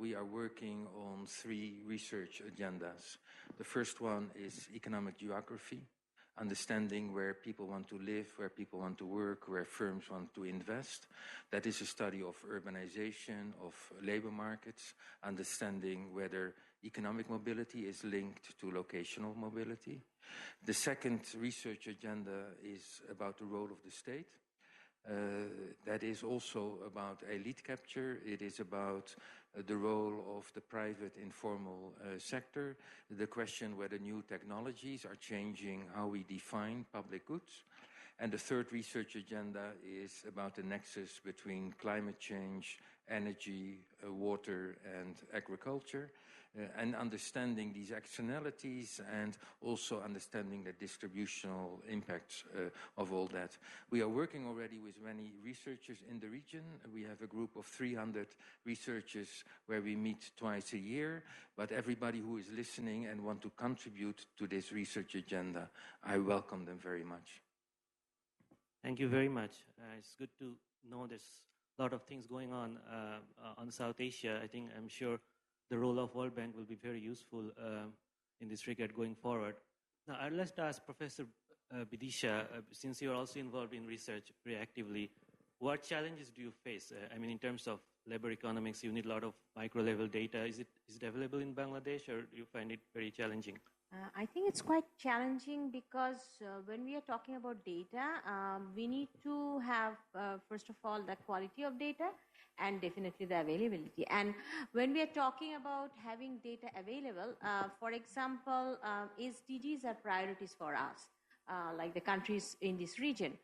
we are working on 3 research agendas. The first one is economic geography, understanding where people want to live, where people want to work, where firms want to invest. That is a study of urbanization, of labor markets, understanding whether economic mobility is linked to locational mobility. The second research agenda is about the role of the state. That is also about elite capture. It is about the role of the private informal sector, the question whether new technologies are changing how we define public goods. And the third research agenda is about the nexus between climate change, energy, water, and agriculture, and understanding these externalities and also understanding the distributional impacts of all that. We are working already with many researchers in the region. We have a group of 300 researchers where we meet twice a year, but everybody who is listening and want to contribute to this research agenda, I welcome them very much. Thank you very much. It's good to know there's a lot of things going on South Asia. I'm sure the role of World Bank will be very useful in this regard going forward. Now, I'd like to ask Professor Bidisha, since you're also involved in research very actively, what challenges do you face? In terms of labor economics, you need a lot of micro-level data. Is it available in Bangladesh, or do you find it very challenging? I think it's quite challenging because when we are talking about data, we need to have, first of all, the quality of data and definitely the availability. And when we are talking about having data available, for example, SDGs are priorities for us. Like the countries in this region,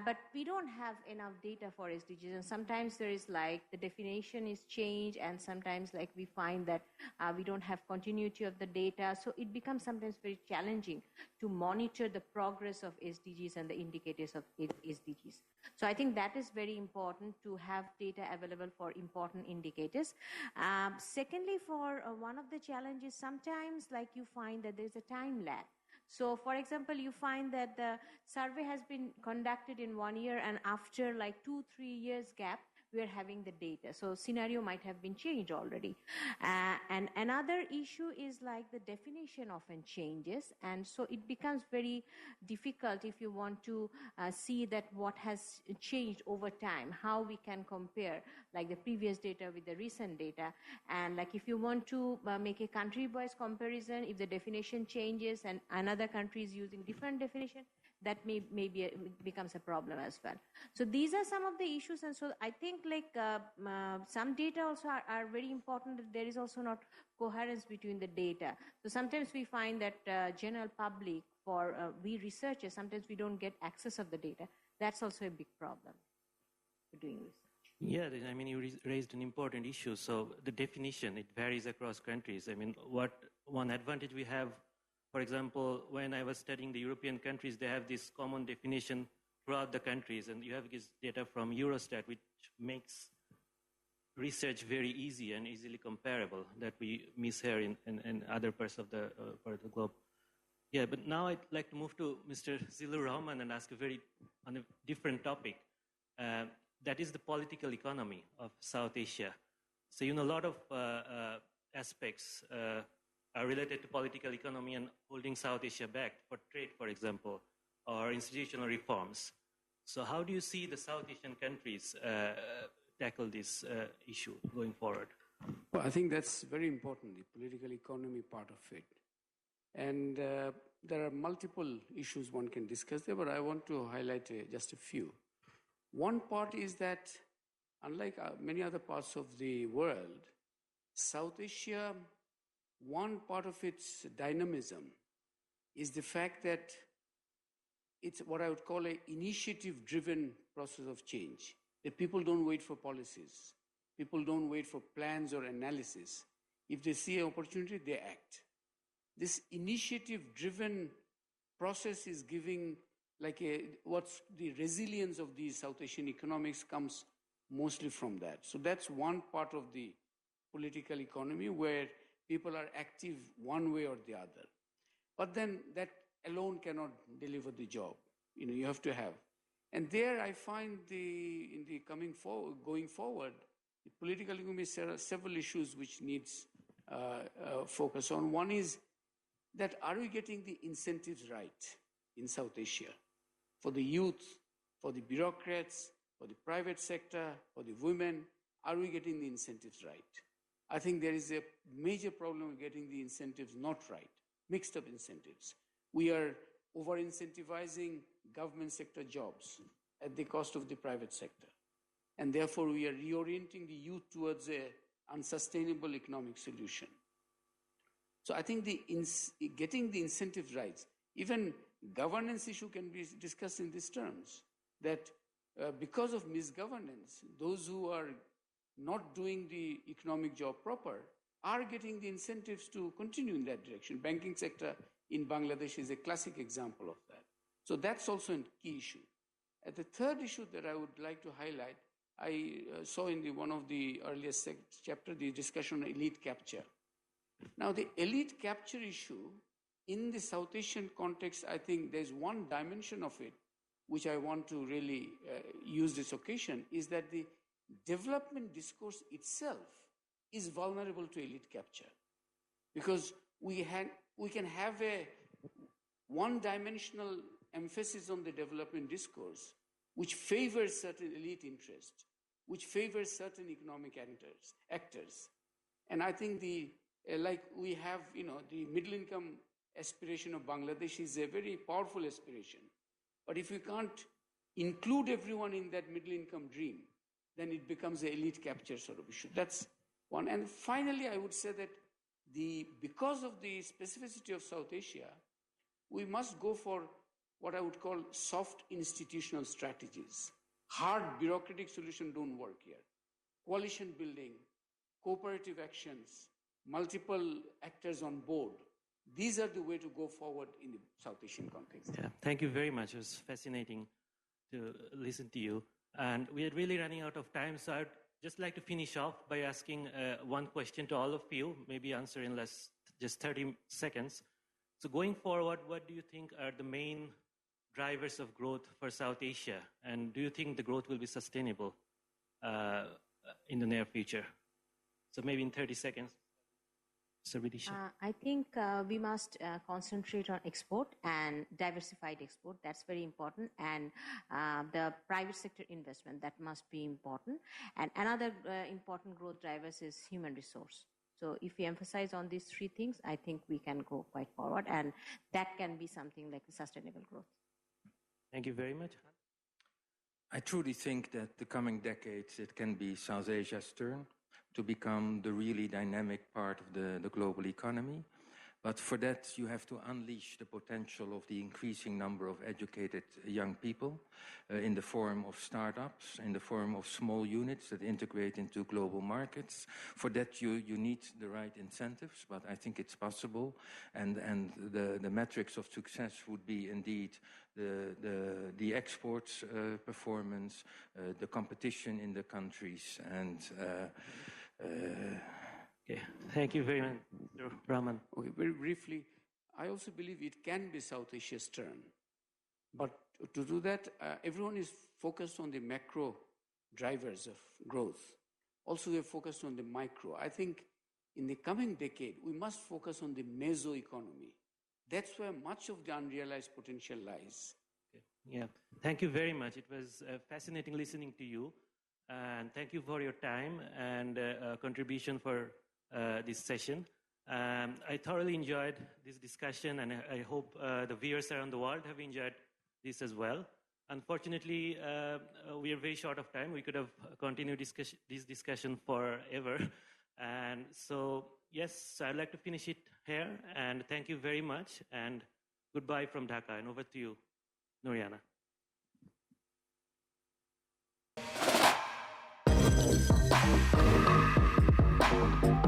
but we don't have enough data for SDGs, and sometimes there is like the definition is changed, and sometimes like we find that we don't have continuity of the data, so it becomes sometimes very challenging to monitor the progress of SDGs and the indicators of SDGs. So I think that is very important to have data available for important indicators. Secondly, for one of the challenges, sometimes like you find that there's a time lag. So, for example, you find that the survey has been conducted in 1 year, and after like 2-3 years gap, we are having the data. So scenario might have been changed already. And another issue is like the definition often changes. And so it becomes very difficult if you want to see that what has changed over time, how we can compare like the previous data with the recent data. And like if you want to make a country-wise comparison, if the definition changes and another country is using different definition, that maybe becomes a problem as well. So these are some of the issues, and so I think like some data also are very important. That there is also not coherence between the data. So sometimes we find that general public, for we researchers, sometimes we don't get access of the data. That's also a big problem for doing research. Yeah, you raised an important issue. So the definition, it varies across countries. What one advantage we have, for example, when I was studying the European countries, they have this common definition throughout the countries, and you have this data from Eurostat, which makes research very easy and easily comparable that we miss here in other parts of the globe. Yeah, but now I'd like to move to Mr. Zilur Rahman and ask on a different topic. That is the political economy of South Asia. So, a lot of aspects are related to political economy and holding South Asia back for trade, for example, or institutional reforms. So how do you see the South Asian countries tackle this issue going forward? Well, I think that's very important, the political economy part of it. And there are multiple issues one can discuss there, but I want to highlight just a few. One part is that, unlike many other parts of the world, South Asia, one part of its dynamism is the fact that it's what I would call an initiative-driven process of change. That people don't wait for policies. People don't wait for plans or analysis. If they see an opportunity, they act. This initiative-driven process is giving what's the resilience of the South Asian economics comes mostly from that. So that's one part of the political economy where people are active one way or the other. But then that alone cannot deliver the job. You have to have. And there I find going forward, the political economy, there are several issues which needs focus on. One is that are we getting the incentives right in South Asia for the youth, for the bureaucrats, for the private sector, for the women? Are we getting the incentives right? I think there is a major problem with getting the incentives not right, mixed up incentives. We are over-incentivizing government sector jobs at the cost of the private sector. And therefore, we are reorienting the youth towards an unsustainable economic solution. So I think getting the incentives right, even governance issue can be discussed in these terms, that because of misgovernance, those who are not doing the economic job proper are getting the incentives to continue in that direction. Banking sector in Bangladesh is a classic example of that. So that's also a key issue. And the third issue that I would like to highlight, I saw in one of the earliest chapter, the discussion on elite capture. Now, the elite capture issue in the South Asian context, I think there's one dimension of it which I want to really use this occasion, is that the development discourse itself is vulnerable to elite capture. Because we can have a one-dimensional emphasis on the development discourse which favors certain elite interests, which favors certain economic actors. And I think we have, the middle income aspiration of Bangladesh is a very powerful aspiration. But if we can't include everyone in that middle income dream, then it becomes an elite capture sort of issue. That's one. And finally, I would say that because of the specificity of South Asia, we must go for what I would call soft institutional strategies. Hard bureaucratic solutions don't work here. Coalition building, cooperative actions, multiple actors on board. These are the way to go forward in the South Asian context. Yeah, thank you very much. It was fascinating to listen to you. And we are really running out of time, so I'd just like to finish off by asking one question to all of you, maybe answer in just 30 seconds. So going forward, what do you think are the main drivers of growth for South Asia? And do you think the growth will be sustainable in the near future? So maybe in 30 seconds. I think we must concentrate on export and diversified export. That's very important. And the private sector investment, that must be important. And another important growth drivers is human resource. So if we emphasize on these three things, I think we can go quite forward. And that can be something like sustainable growth. Thank you very much. I truly think that the coming decades, it can be South Asia's turn to become the really dynamic part of the global economy. But for that, you have to unleash the potential of the increasing number of educated young people in the form of startups, in the form of small units that integrate into global markets. For that, you need the right incentives, but I think it's possible. And the metrics of success would be indeed the exports performance, the competition in the countries, and okay. Thank you very much, Mr. Brahman. Okay, very briefly, I also believe it can be South Asia's turn. But to do that, everyone is focused on the macro drivers of growth. Also, we're focused on the micro. I think in the coming decade, we must focus on the meso economy. That's where much of the unrealized potential lies. Okay. Yeah, thank you very much. It was fascinating listening to you. And thank you for your time and contribution for this session. I thoroughly enjoyed this discussion, and I hope the viewers around the world have enjoyed this as well. Unfortunately, we are very short of time. We could have continued this discussion forever. And so, yes, I'd like to finish it here. And thank you very much. And goodbye from Dhaka. And over to you, Nuriana. Thank you.